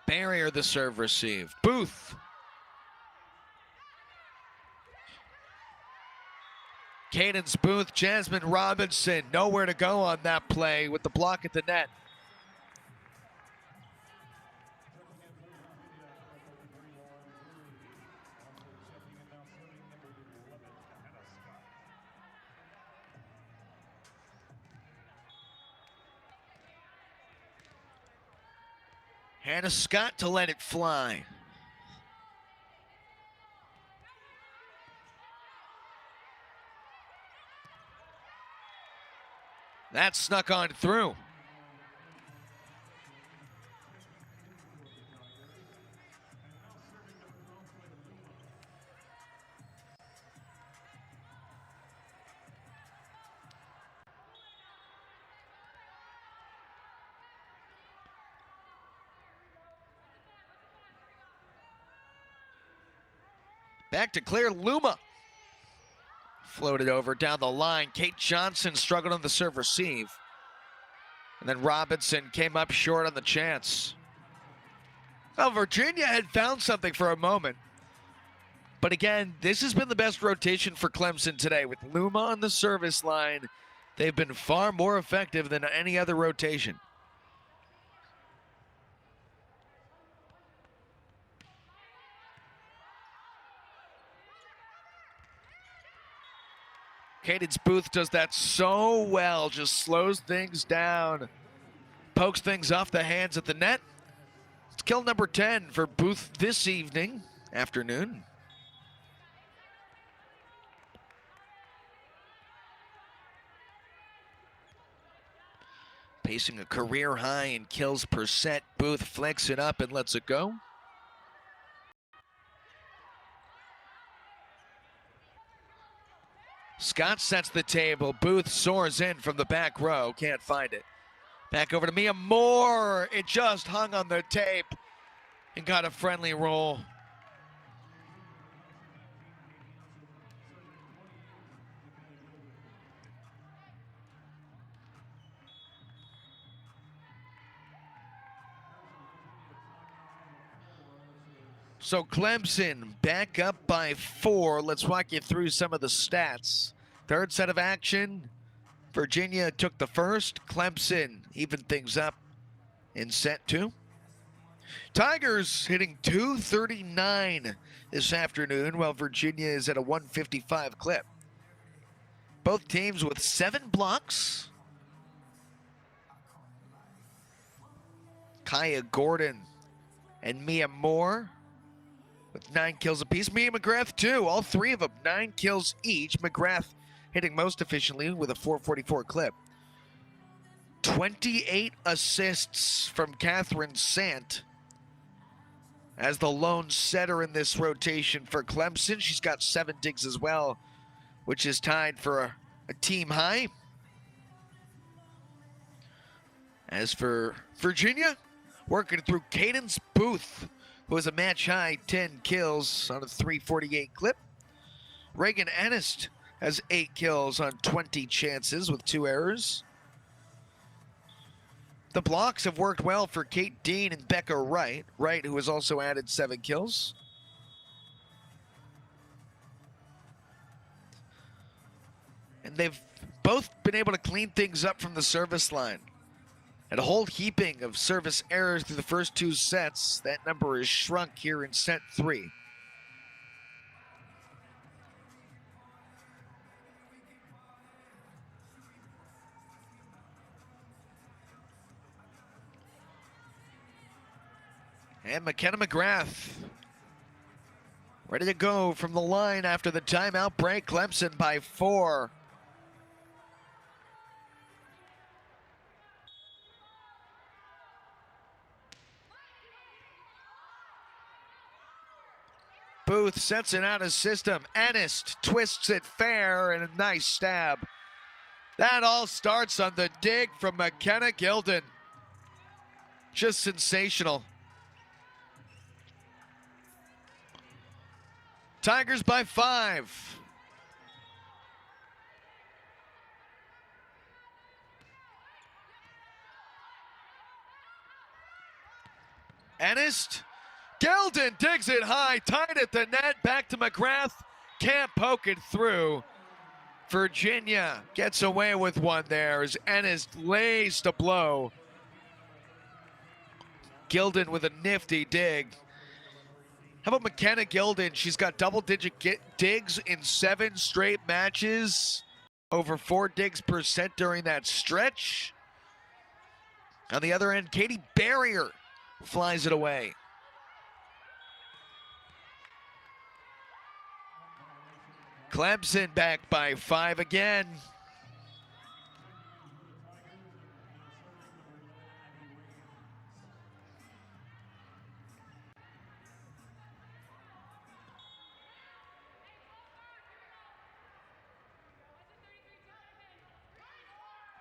Barrier the serve receive. Booth. Cadence Booth, Jasmine Robinson, nowhere to go on that play with the block at the net. Hannah Scott to let it fly. That snuck on through. Back to Claire Luma. Floated over down the line. Kate Johnson struggled on the serve receive. And then Robinson came up short on the chance. Well, Virginia had found something for a moment. But again, this has been the best rotation for Clemson today. With Luma on the service line, they've been far more effective than any other rotation. Cadence Booth does that so well, just slows things down, pokes things off the hands at the net. It's kill number 10 for Booth this afternoon. Pacing a career high in kills per set. Booth flicks it up and lets it go. Scott sets the table. Booth soars in from the back row. Can't find it. Back over to Mia Moore. It just hung on the tape and got a friendly roll. So Clemson back up by 4. Let's walk you through some of the stats. Third set of action. Virginia took the first. Clemson evened things up in set 2. Tigers hitting 239 this afternoon, while Virginia is at a 155 clip. Both teams with 7 blocks. Kaya Gordon and Mia Moore with 9 kills apiece. Mia McGrath too, all 3 of them, 9 kills each. McGrath hitting most efficiently with a 444 clip. 28 assists from Catherine Sant as the lone setter in this rotation for Clemson. She's got 7 digs as well, which is tied for a team high. As for Virginia, working through Cadence Booth, who has a match-high 10 kills on a 348 clip. Reagan Ennis has 8 kills on 20 chances with 2 errors. The blocks have worked well for Kate Dean and Becca Wright. Wright, who has also added 7 kills. And they've both been able to clean things up from the service line. And a whole heaping of service errors through the first 2 sets. That number is shrunk here in set 3. And McKenna McGrath ready to go from the line after the timeout break. Clemson by 4. Booth sets it out of system. Ennis twists it fair and a nice stab. That all starts on the dig from McKenna Gilden. Just sensational. Tigers by 5. Ennis, Gilden digs it high, tied at the net, back to McGrath, can't poke it through. Virginia gets away with one there as Ennis lays to blow. Gilden with a nifty dig. How about McKenna Gilden? She's got double-digit digs in 7 straight matches. Over 4 digs per set during that stretch. On the other end, Katie Barrier flies it away. Clemson back by 5 again.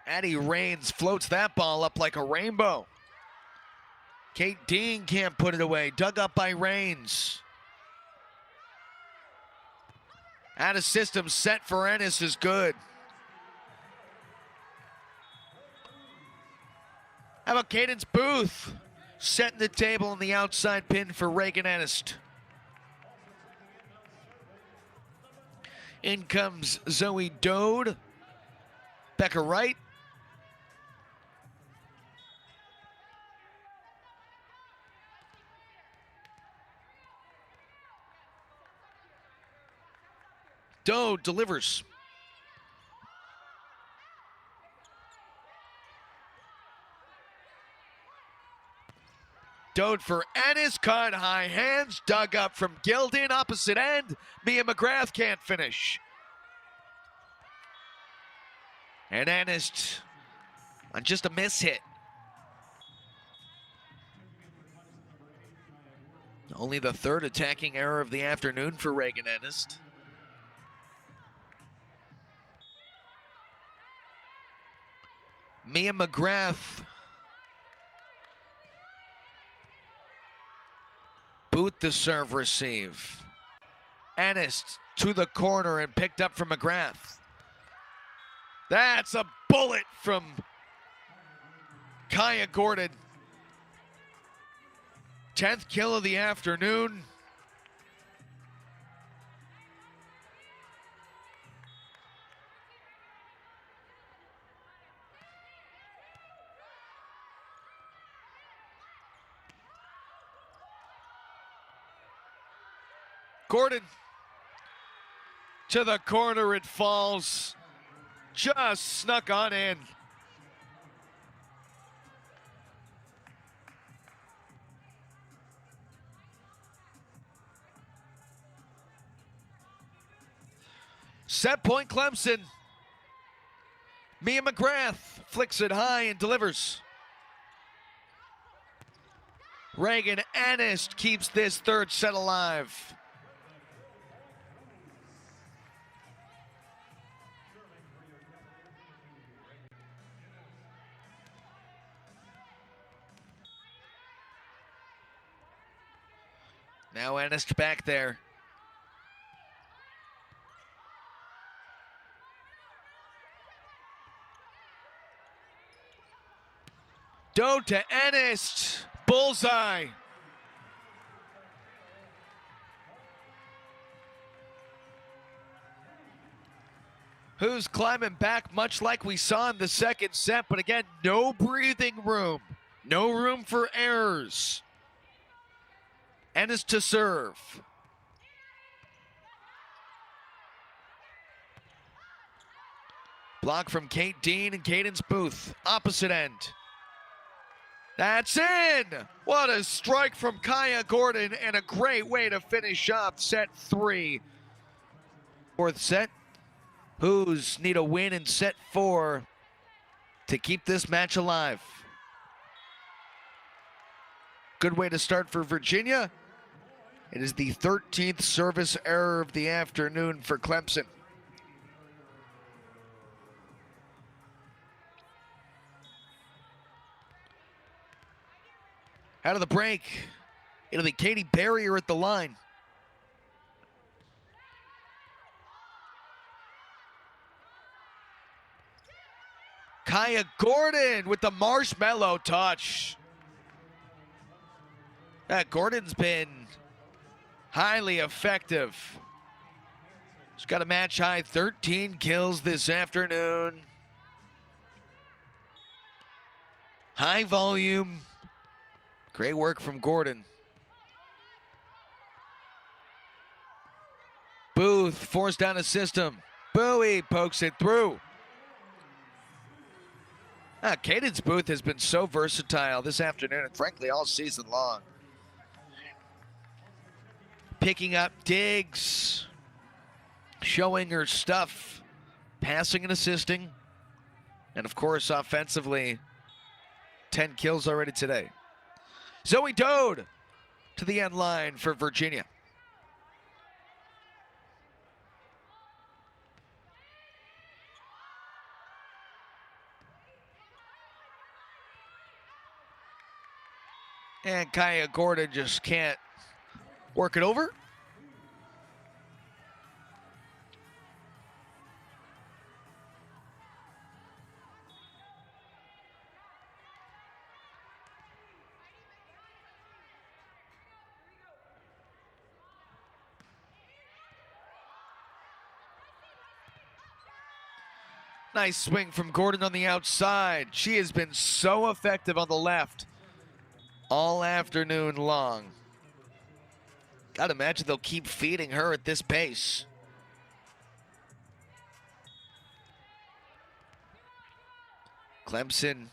Addie Raines floats that ball up like a rainbow. Kate Dean can't put it away. Dug up by Raines. Out of system, set for Ennis is good. How about Cadence Booth? Setting the table on the outside pin for Reagan Ennis. In comes Zoe Dode. Becca Wright. Dode delivers. Dode for Ennis, caught high hands, dug up from Gilden, opposite end. Mia McGrath can't finish. And Ennis on just a miss hit. Only the 3rd attacking error of the afternoon for Reagan Ennis. Mia McGrath. Booth the serve receive. Ennis to the corner and picked up from McGrath. That's a bullet from Kaya Gordon. 10th kill of the afternoon. Gordon to the corner, it falls. Just snuck on in. Set point Clemson. Mia McGrath flicks it high and delivers. Reagan Ennis keeps this 3rd set alive. Now Ennis back there. Doe to Ennis. Bullseye. Who's climbing back much like we saw in the second set, but again, no breathing room. No room for errors. Ennis to serve. Block from Kate Dean and Cadence Booth. Opposite end. That's in! What a strike from Kaya Gordon and a great way to finish off set 3. Fourth set. Who's need a win in set 4 to keep this match alive. Good way to start for Virginia. It is the 13th service error of the afternoon for Clemson. Out of the break, it'll be Katie Barrier at the line. Kaya Gordon with the marshmallow touch. Gordon's been highly effective. She's got a match high 13 kills this afternoon. High volume. Great work from Gordon. Booth forced down a system. Bowie pokes it through. Cadence Booth has been so versatile this afternoon and frankly all season long. Picking up digs, showing her stuff, passing and assisting, and of course offensively, 10 kills already today. Zoe Dode to the end line for Virginia. And Kaya Gordon just can't work it over. Nice swing from Gordon on the outside. She has been so effective on the left all afternoon long. Gotta imagine they'll keep feeding her at this pace. Clemson.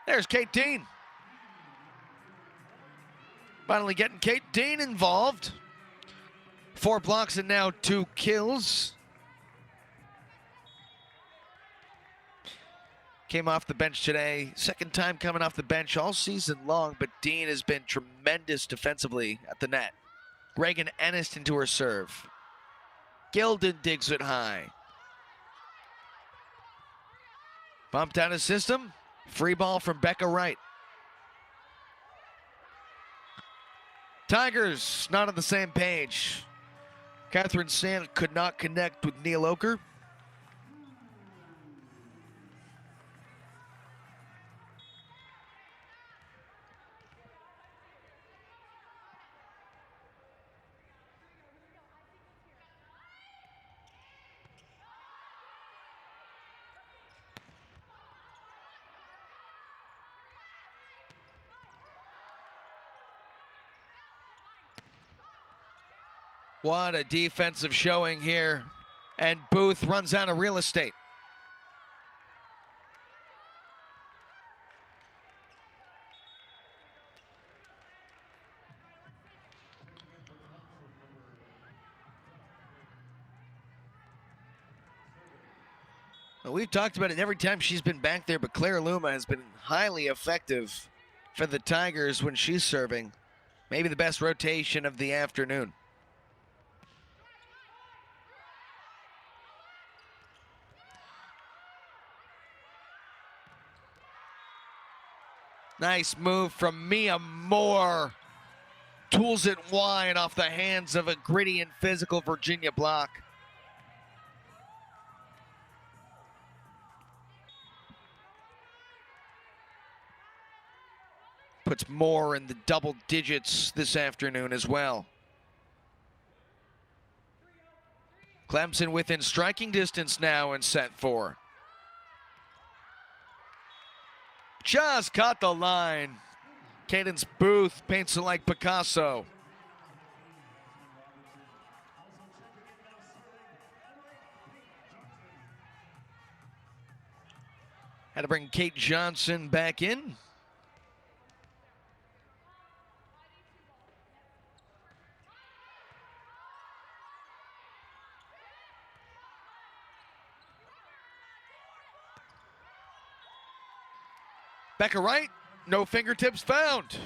There's Kate Dean. Finally getting Kate Dean involved. 4 blocks and now 2 kills. Came off the bench today. Second time coming off the bench all season long, but Dean has been tremendous defensively at the net. Reagan Ennis into her serve. Gilden digs it high. Bumped out of system. Free ball from Becca Wright. Tigers not on the same page. Catherine Sand could not connect with Neil Oker. What a defensive showing here. And Booth runs out of real estate. Well, we've talked about it every time she's been back there, but Claire Luma has been highly effective for the Tigers when she's serving. Maybe the best rotation of the afternoon. Nice move from Mia Moore. Tools it wide off the hands of a gritty and physical Virginia block. Puts Moore in the double digits this afternoon as well. Clemson within striking distance now in set 4. Just caught the line. Cadence Booth paints it like Picasso. Had to bring Kate Johnson back in. Becca Wright, no fingertips found.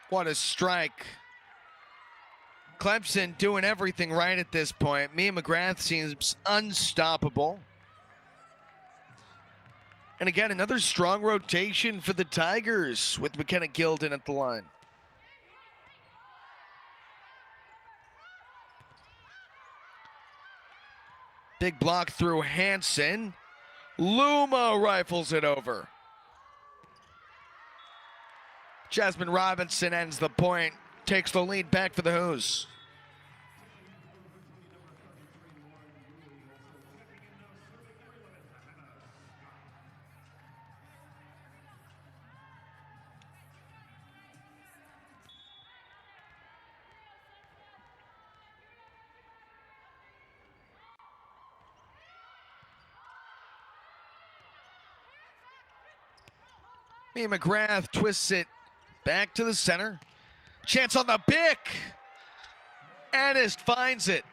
What a strike. Clemson doing everything right at this point. Mia McGrath seems unstoppable. And again, another strong rotation for the Tigers with McKenna Gilden at the line. Big block through Hansen. Luma rifles it over. Jasmine Robinson ends the point, takes the lead back for the Hoos. Mia McGrath twists it back to the center. Chance on the pick. Anist finds it.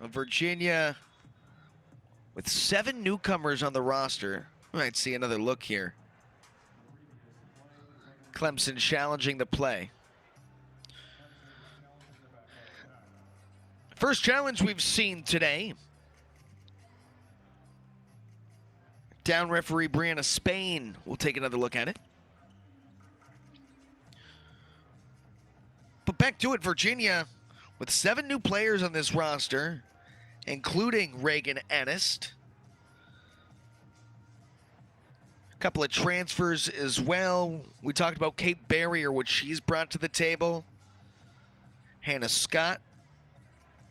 Virginia with 7 newcomers on the roster. We might see another look here. Clemson challenging the play. First challenge we've seen today. Down referee Brianna Spain will take another look at it. But back to it, Virginia with 7 new players on this roster, including Reagan Anist. A couple of transfers as well. We talked about Kate Barrier, what she's brought to the table. Hannah Scott,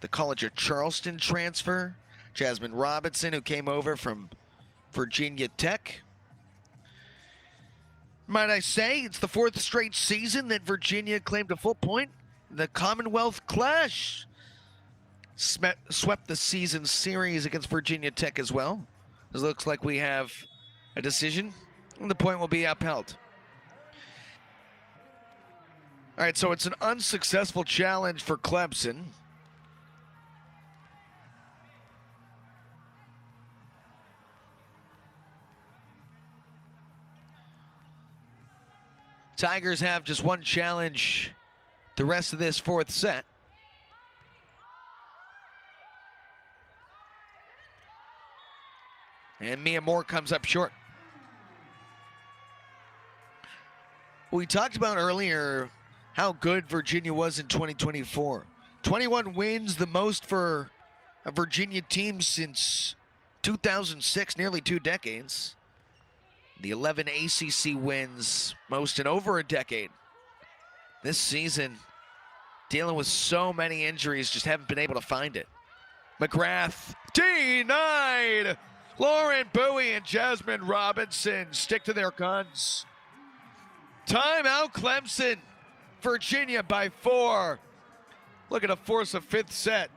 the College of Charleston transfer. Jasmine Robinson, who came over from Virginia Tech. Might I say, it's the 4th straight season that Virginia claimed a full point in the Commonwealth Clash. Swept the season series against Virginia Tech as well. It looks like we have a decision, and the point will be upheld. All right, so it's an unsuccessful challenge for Clemson. Tigers have just 1 challenge the rest of this 4th set. And Mia Moore comes up short. We talked about earlier how good Virginia was in 2024. 21 wins, the most for a Virginia team since 2006, nearly 2 decades. The 11 ACC wins, most in over a decade. This season, dealing with so many injuries, just haven't been able to find it. McGrath denied. Lauren Bowie and Jasmine Robinson stick to their guns. Timeout Clemson. Virginia by 4. Looking to force a 5th set.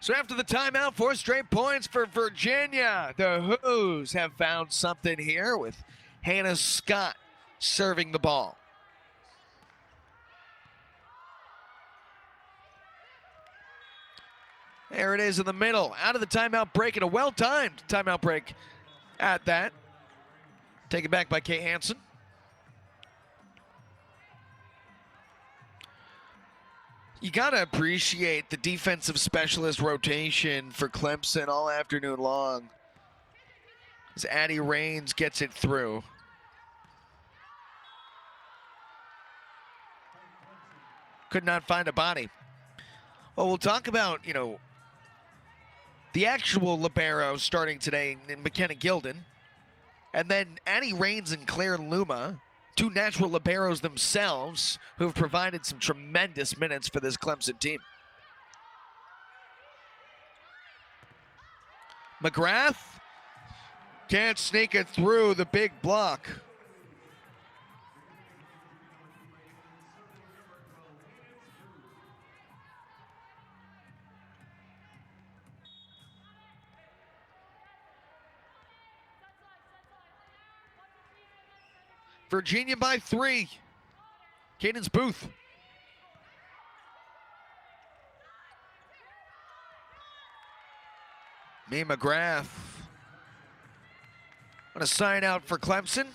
So after the timeout, 4 straight points for Virginia. The Hoos have found something here with Hannah Scott serving the ball. There it is in the middle. Out of the timeout break, and a well-timed timeout break at that. Taken back by Kay Hansen. You got to appreciate the defensive specialist rotation for Clemson all afternoon long as Addie Raines gets it through. Could not find a body. Well, we'll talk about, the actual libero starting today in McKenna Gilden. And then Addie Raines and Claire Luma, 2 natural liberos themselves, who have provided some tremendous minutes for this Clemson team. McGrath can't sneak it through the big block. Virginia by 3. Cadence Booth. Mae McGrath. On a sign out for Clemson.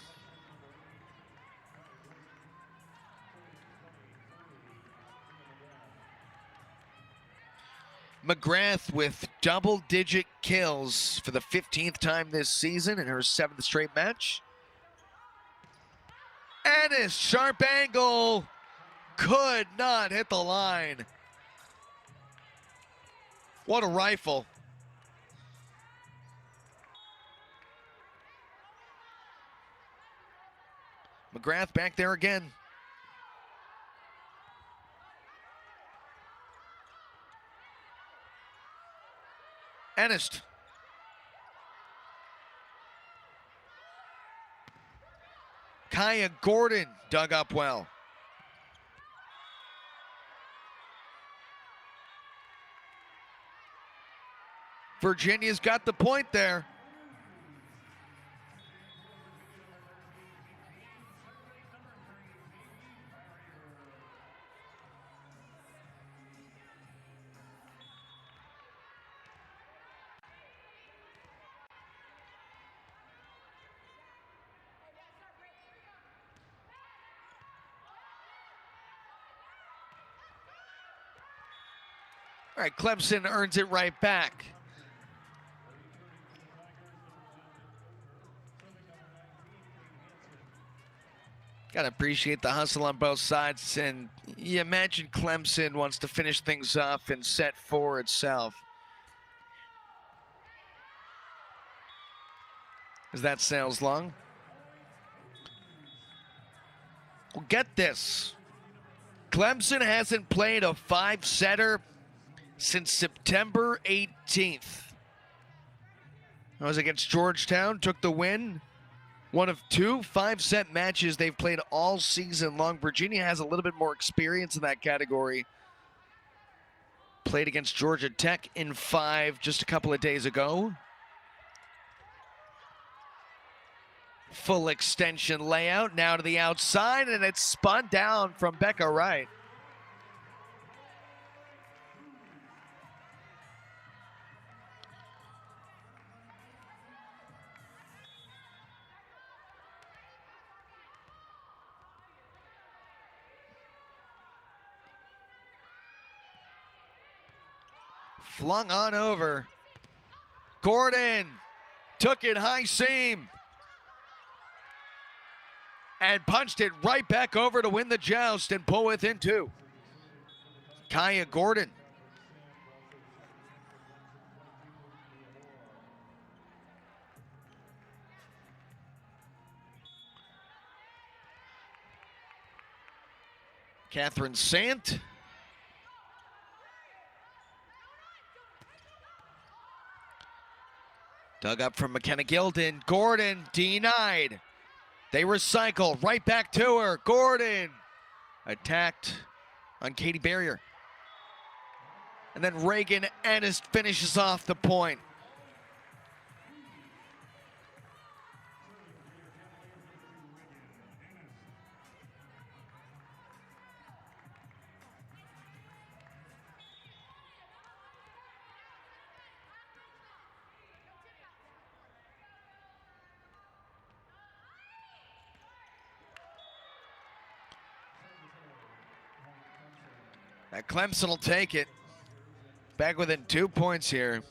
McGrath with double-digit kills for the 15th time this season in her 7th straight match. Ennis, sharp angle, could not hit the line. What a rifle. McGrath back there again. Ennis. Kaya Gordon dug up well. Virginia's got the point there. All right, Clemson earns it right back. Got to appreciate the hustle on both sides, and you imagine Clemson wants to finish things off and set for itself. As that sails long. Well, get this. Clemson hasn't played a 5-setter since September 18th. That was against Georgetown, took the win. One of 2 5-set matches they've played all season long. Virginia has a little bit more experience in that category. Played against Georgia Tech in 5 just a couple of days ago. Full extension layout, now to the outside, and it's spun down from Becca Wright. Flung on over. Gordon took it high seam and punched it right back over to win the joust and pull within 2. Kaya Gordon. Catherine Sant. Dug up from McKenna Gilden. Gordon denied. They recycle right back to her. Gordon attacked on Katie Barrier. And then Reagan Ennis finishes off the point. Now Clemson will take it. Back within 2 points here.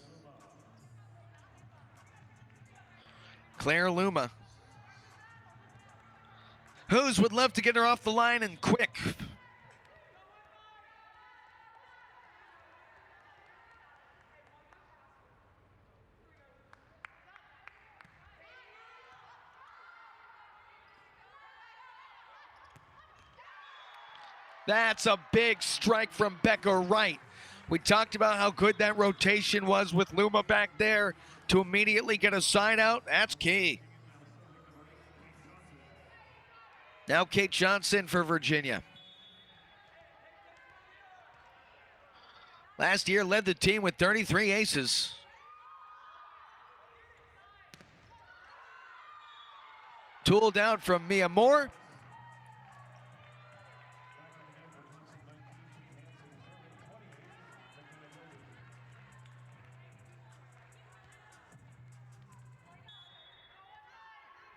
Claire Luma. Who's would love to get her off the line and quick. That's a big strike from Becca Wright. We talked about how good that rotation was with Luma back there to immediately get a side out. That's key. Now Kate Johnson for Virginia. Last year led the team with 33 aces. Tooled out from Mia Moore.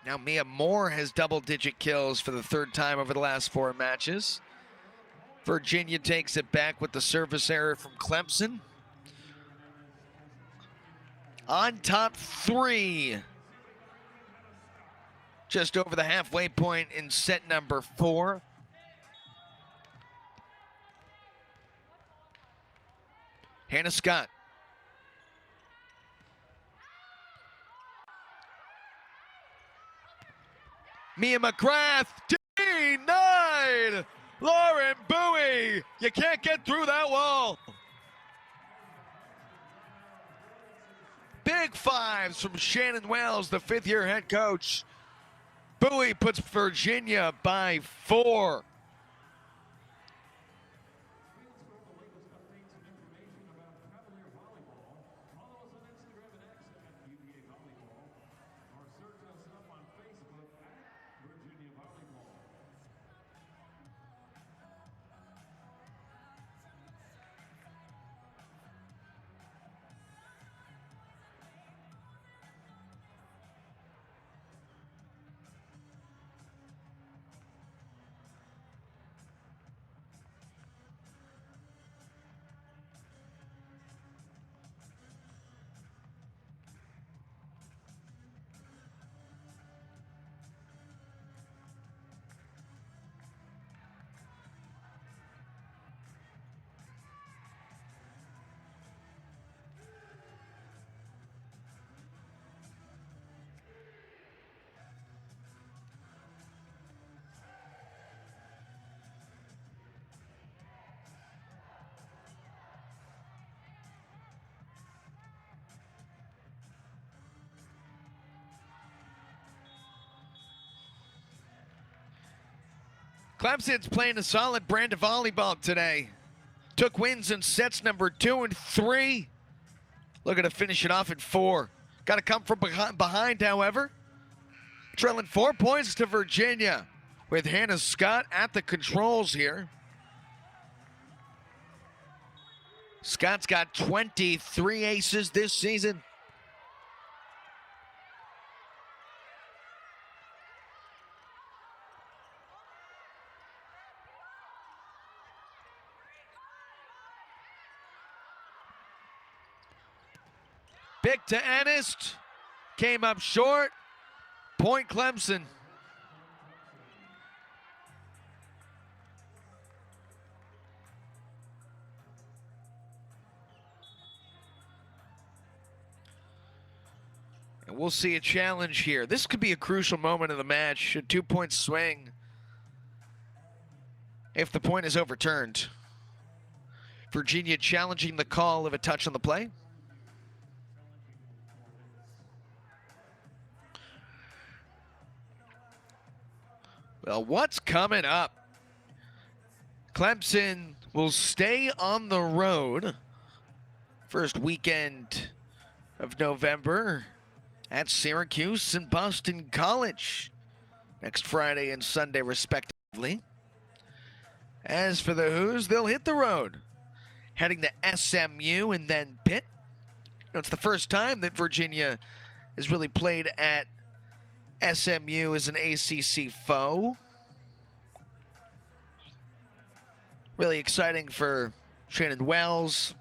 Now Mia Moore has double-digit kills for the third time over the last 4 matches. Virginia takes it back with the service error from Clemson. On top 3. Just over the halfway point in set number 4. Hannah Scott. Mia McGrath, denied! Lauren Bowie, you can't get through that wall. Big fives from Shannon Wells, the 5th-year head coach. Bowie puts Virginia by 4. Clemson's playing a solid brand of volleyball today. Took wins in sets number 2 and 3. Looking to finish it off in 4. Got to come from behind, however. Trailing 4 points to Virginia with Hannah Scott at the controls here. Scott's got 23 aces this season. Big to Ennis, came up short. Point Clemson. And we'll see a challenge here. This could be a crucial moment of the match, a 2-point swing if the point is overturned. Virginia challenging the call of a touch on the play. Well, what's coming up? Clemson will stay on the road First weekend of November at Syracuse and Boston College next Friday and Sunday respectively. As for the Hoos, they'll hit the road, heading to SMU and then Pitt. It's the first time that Virginia has really played at SMU as an ACC foe. Really exciting for Shannon Wells,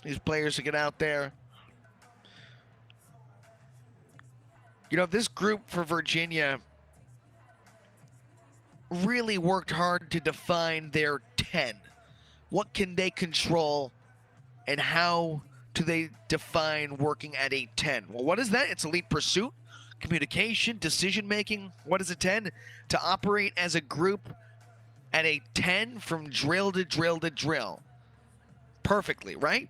these players to get out there. You know, this group for Virginia really worked hard to define their 10. What can they control and how do they define working at a 10? Well, what is that? It's elite pursuit, communication, decision-making. What is a 10? To operate as a group at a 10 from drill to drill to drill. Perfectly, right?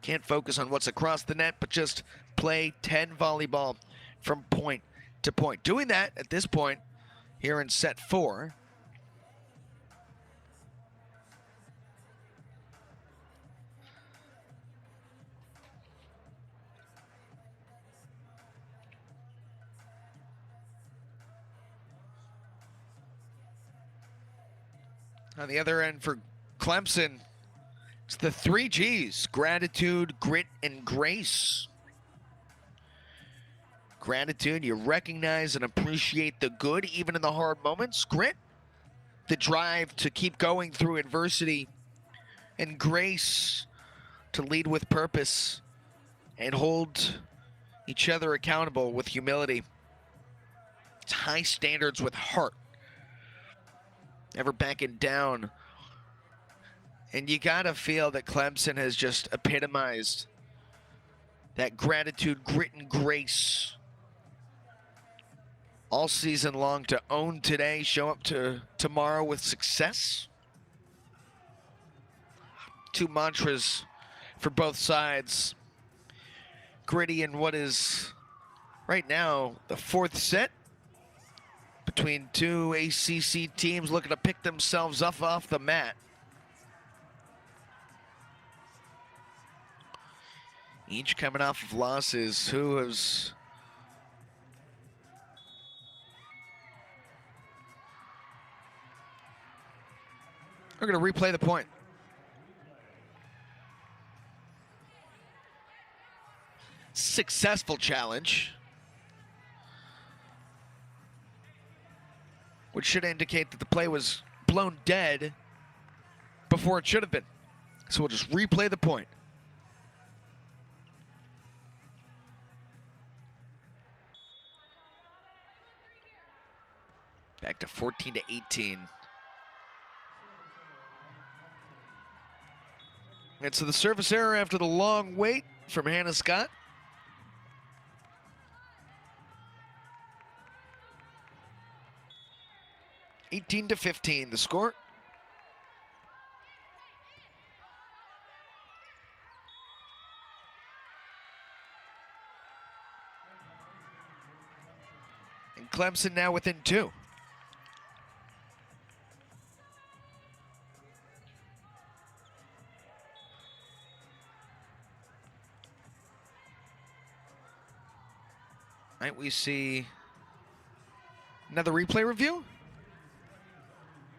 Can't focus on what's across the net, but just play 10 volleyball from point to point. Doing that at this point here in set 4. On the other end for Clemson, it's the 3 G's: gratitude, grit, and grace. Gratitude, you recognize and appreciate the good even in the hard moments. Grit, the drive to keep going through adversity. And grace, to lead with purpose and hold each other accountable with humility. It's high standards with heart. Never backing down. And you gotta feel that Clemson has just epitomized that gratitude, grit, and grace all season long, to own today, show up to tomorrow with success. 2 mantras for both sides. Gritty in what is right now the 4th set between 2 ACC teams looking to pick themselves up off the mat. Each coming off of losses. Who has we're going to replay the point. Successful challenge, which should indicate that the play was blown dead before it should have been. So we'll just replay the point. Back to 14-18. And so the service error after the long wait from Hannah Scott. (18-15) the score. And Clemson now within 2. Might we see another replay review?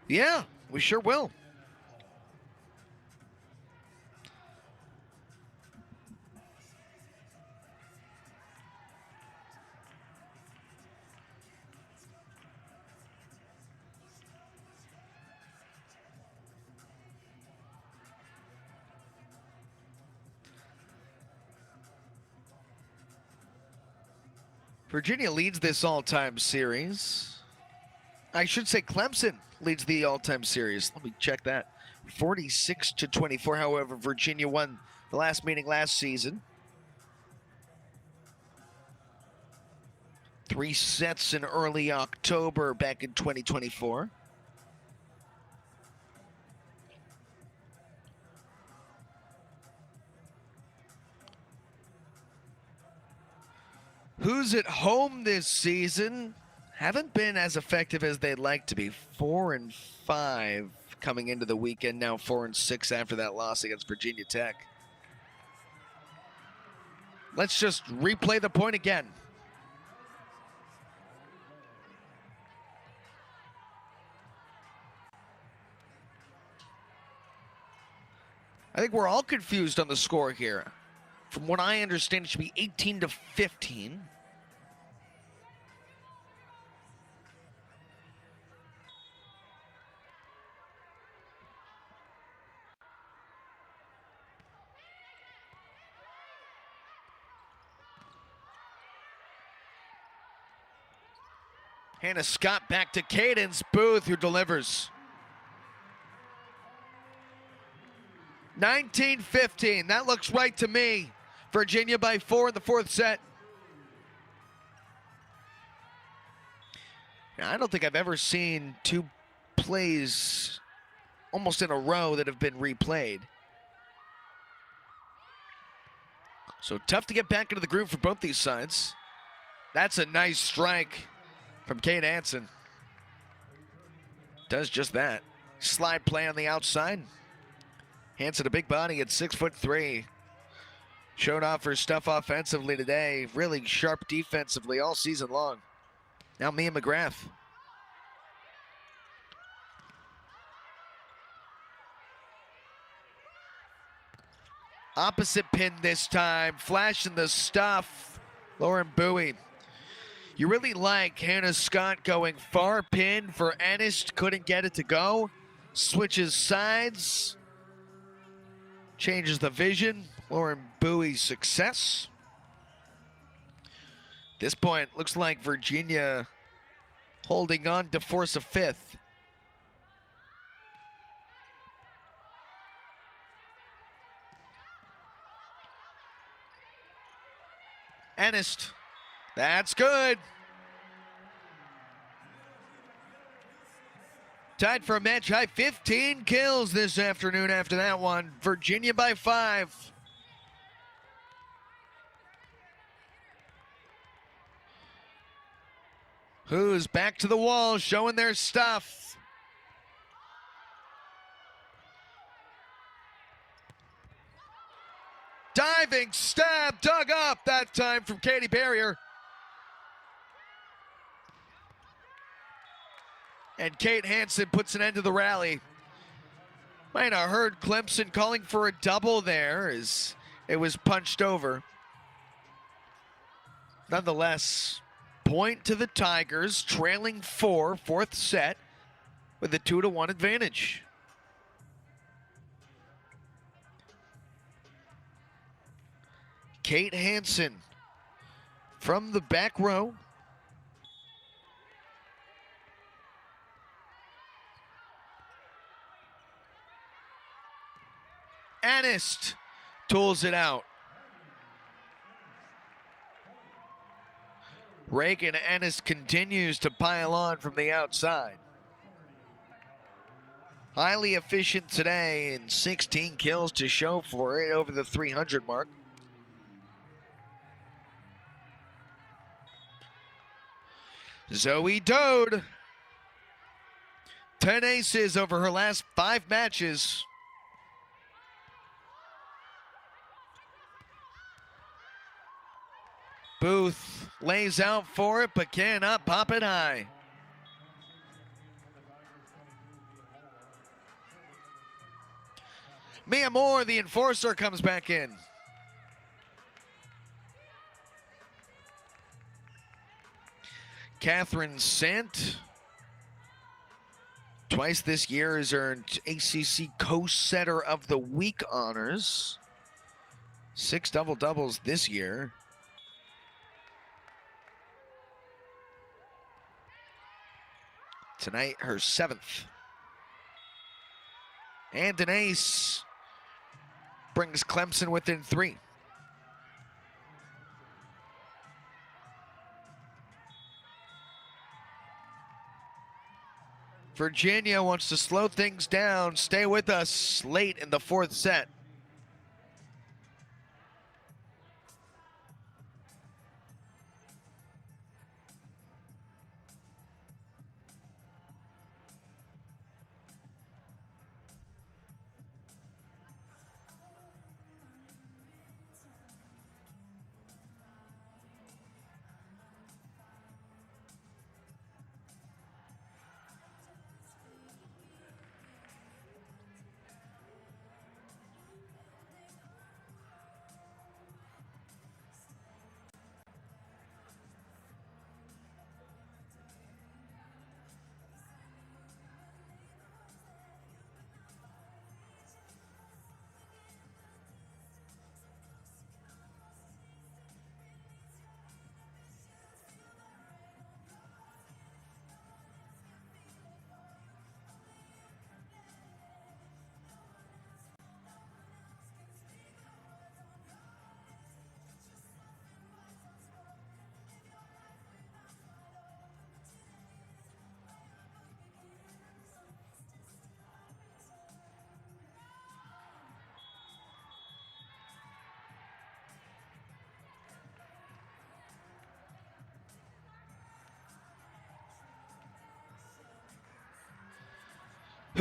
Yeah, we sure will. Virginia leads this all-time series. I should say Clemson leads the all-time series. Let me check that. 46-24. However, Virginia won the last meeting last season. 3 sets in early October back in 2024. Who's at home this season haven't been as effective as they'd like to be. 4-5 coming into the weekend, now 4-6 after that loss against Virginia Tech. Let's just replay the point again. I think we're all confused on the score here. From what I understand, it should be 18-15. Hannah Scott back to Cadence Booth, who delivers. 19-15, that looks right to me. Virginia by 4 in the fourth set. Now, I don't think I've ever seen two plays almost in a row that have been replayed. So tough to get back into the groove for both these sides. That's a nice strike from Kate Hansen. Does just that. Slide play on the outside. Hansen, a big body at 6'3". Showed off her stuff offensively today. Really sharp defensively all season long. Now Mia McGrath. Opposite pin this time. Flashing the stuff. Lauren Bowie. You really like Hannah Scott going far pin for Ennis. Couldn't get it to go. Switches sides. Changes the vision. Lauren Bowie's success. This point looks like Virginia holding on to force a fifth. Ennis. That's good. Tied for a match high 15 kills this afternoon after that one. Virginia by 5. Who's back to the wall showing their stuff. Diving stab dug up that time from Katie Barrier. And Kate Hansen puts an end to the rally. Might have heard Clemson calling for a double there as it was punched over. Nonetheless, point to the Tigers, trailing 4, fourth set, with a 2-1 advantage. Kate Hansen from the back row. Ennis tools it out. Reagan Ennis continues to pile on from the outside. Highly efficient today and 16 kills to show for it, over the 300 mark. Zoe Dode, 10 aces over her last 5 matches. Booth lays out for it, but cannot pop it high. Mia Moore, the enforcer, comes back in. Catherine Sant, twice this year, has earned ACC Co-Setter of the Week honors. 6 double-doubles this year. Tonight, her 7th. And an ace brings Clemson within 3. Virginia wants to slow things down. Stay with us late in the 4th set.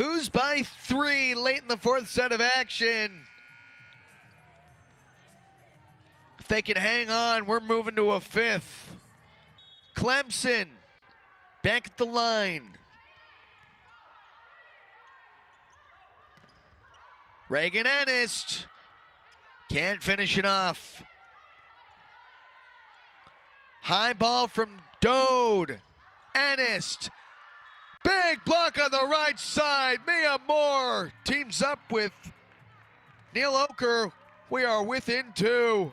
Who's by 3 late in the fourth set of action? If they can hang on, we're moving to a fifth. Clemson back at the line. Reagan Ennis can't finish it off. High ball from Dode. Ennis. Big block on the right side. Mia Moore teams up with Neil Oker. We are within 2.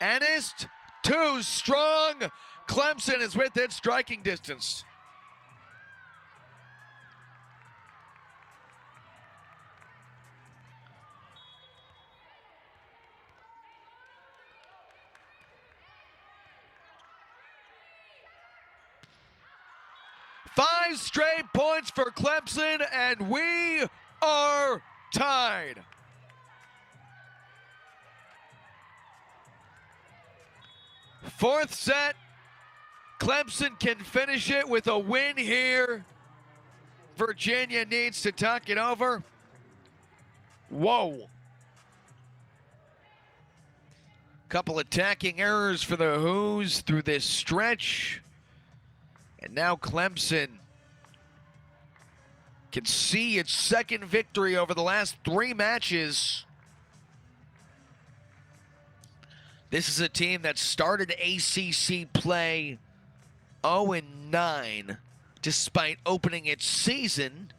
Ennis, too strong. Clemson is within striking distance. Five straight points for Clemson, and we are tied. Fourth set, Clemson can finish it with a win here. Virginia needs to talk it over. Whoa. Couple attacking errors for the Hoos through this stretch. And now Clemson can see its second victory over the last 3 matches. This is a team that started ACC play 0-9, despite opening its season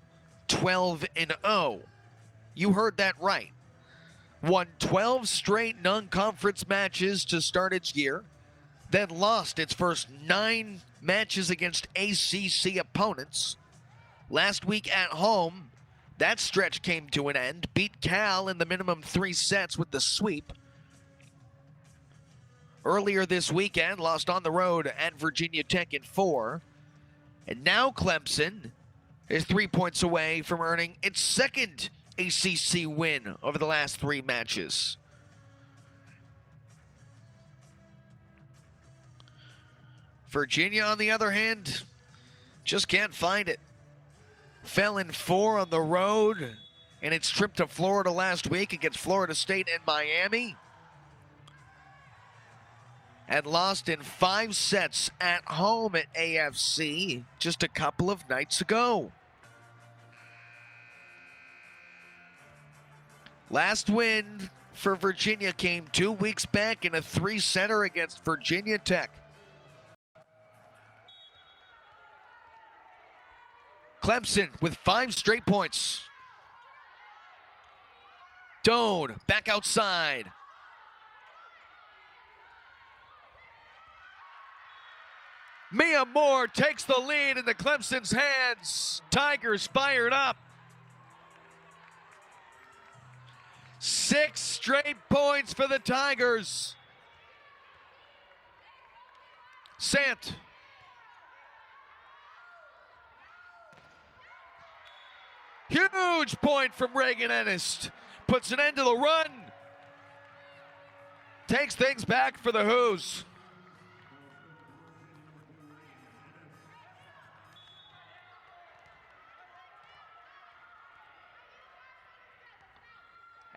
12-0. You heard that right. Won 12 straight non-conference matches to start its year, then lost its first 9 matches against ACC opponents. Last week at home, that stretch came to an end, beat Cal in the minimum 3 sets with the sweep. Earlier this weekend, lost on the road at Virginia Tech in 4. And now Clemson is 3 points away from earning its second ACC win over the last 3 matches. Virginia, on the other hand, just can't find it. Fell in 4 on the road in its trip to Florida last week against Florida State and Miami. And lost in 5 sets at home at AFC just a couple of nights ago. Last win for Virginia came 2 weeks back in a 3-setter against Virginia Tech. Clemson with 5 straight points. Doan back outside. Mia Moore takes the lead into Clemson's hands. Tigers fired up. 6 straight points for the Tigers. Sant. Huge point from Reagan Ennis. Puts an end to the run. Takes things back for the Hoos.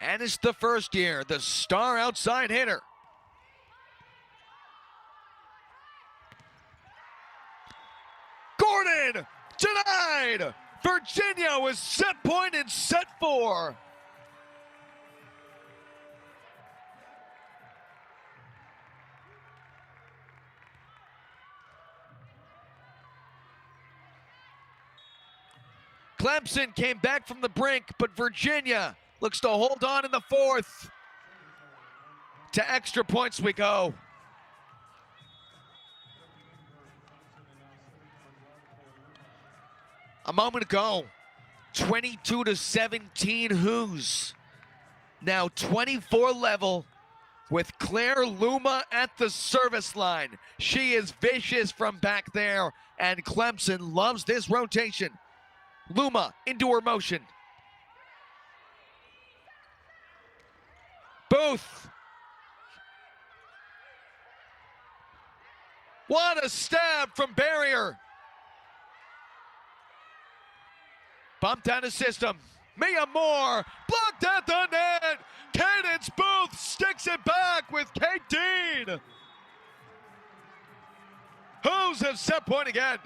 Ennis, the first year, the star outside hitter. Gordon denied. Virginia was set point in set 4. Clemson came back from the brink, but Virginia looks to hold on in the 4th. To extra points we go. A moment ago, 22-17 Hoos. Now 24 level with Claire Luma at the service line. She is vicious from back there, and Clemson loves this rotation. Luma into her motion. Booth. What a stab from barrier. Bumped out of system. Mia Moore blocked at the net. Cadence Booth sticks it back with Kate Dean. Who's at set point again?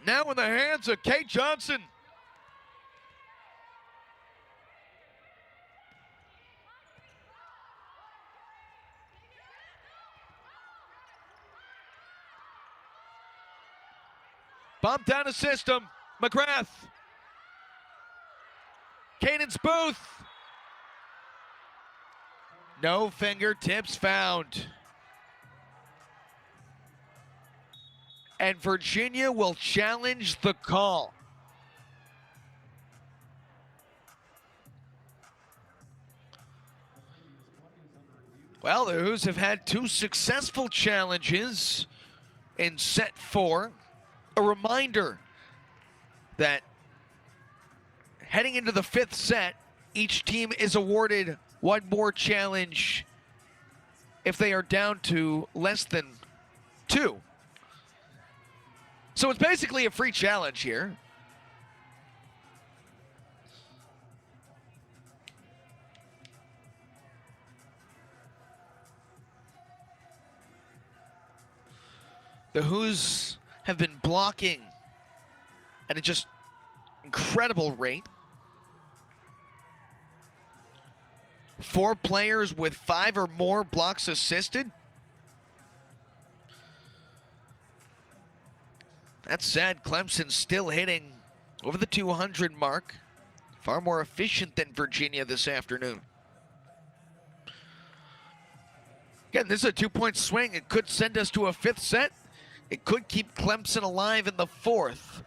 Now in the hands of Kate Johnson. Bump down the system. McGrath. Cadence Booth. No fingertips found. And Virginia will challenge the call. Well, the Hoos have had 2 successful challenges in set 4. A reminder that heading into the 5th set, each team is awarded 1 more challenge if they are down to less than 2. So it's basically a free challenge here. The Hoos have been blocking at a just incredible rate. 4 players with 5 or more blocks assisted. That said, Clemson's still hitting over the 200 mark. Far more efficient than Virginia this afternoon. Again, this is a 2-point swing. It could send us to a 5th set. It could keep Clemson alive in the 4th.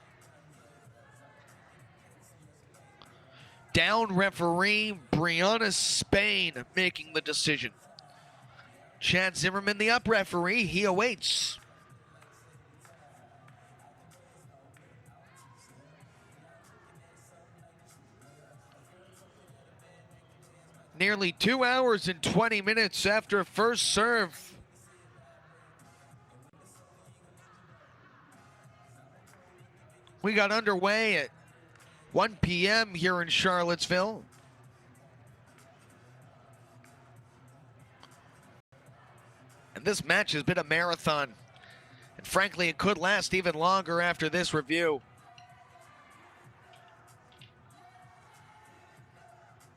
Down referee Brianna Spain making the decision. Chad Zimmerman, the up referee, he awaits. Nearly 2 hours and 20 minutes after first serve. We got underway at 1 p.m. here in Charlottesville. And this match has been a marathon. And frankly, it could last even longer after this review.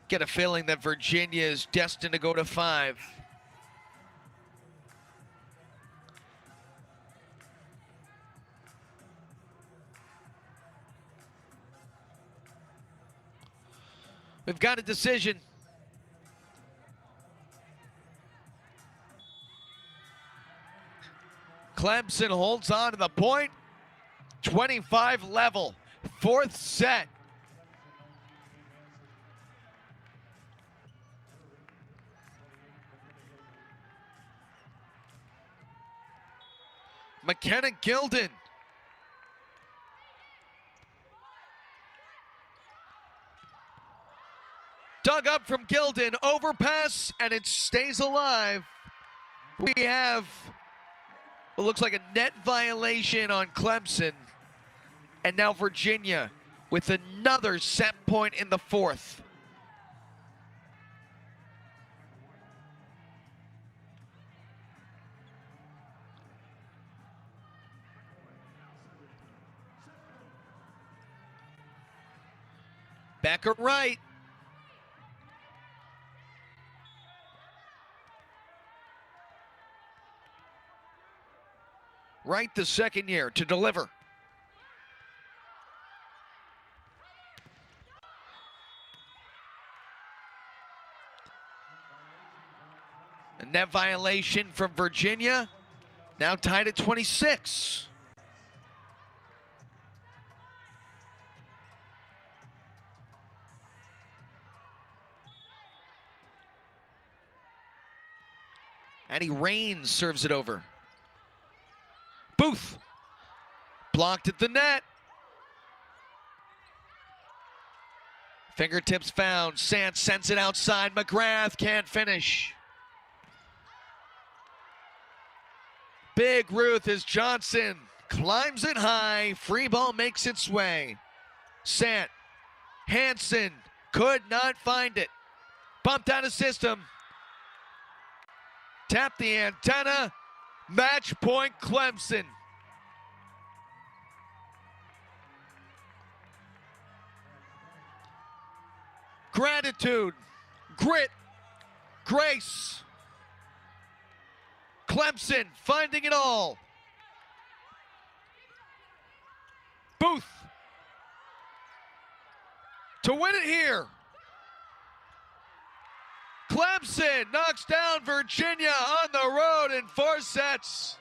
Get a feeling that Virginia is destined to go to 5. We've got a decision. Clemson holds on to the point. 25 level, 4th set. McKenna Gilden. Dug up from Gilden, overpass, and it stays alive. We have what looks like a net violation on Clemson. And now Virginia with another set point in the 4th. Becker right. Right the second year to deliver. A net violation from Virginia, now tied at 26. Addie Raines serves it over. Booth. Blocked at the net. Fingertips found. Sant sends it outside. McGrath can't finish. Big Ruth as Johnson climbs it high. Free ball makes its way. Sant. Hanson could not find it. Bumped out of system. Tapped the antenna. Match point Clemson. Gratitude, grit, grace. Clemson finding it all. Booth to win it here. Clemson knocks down Virginia on the road in 4 sets.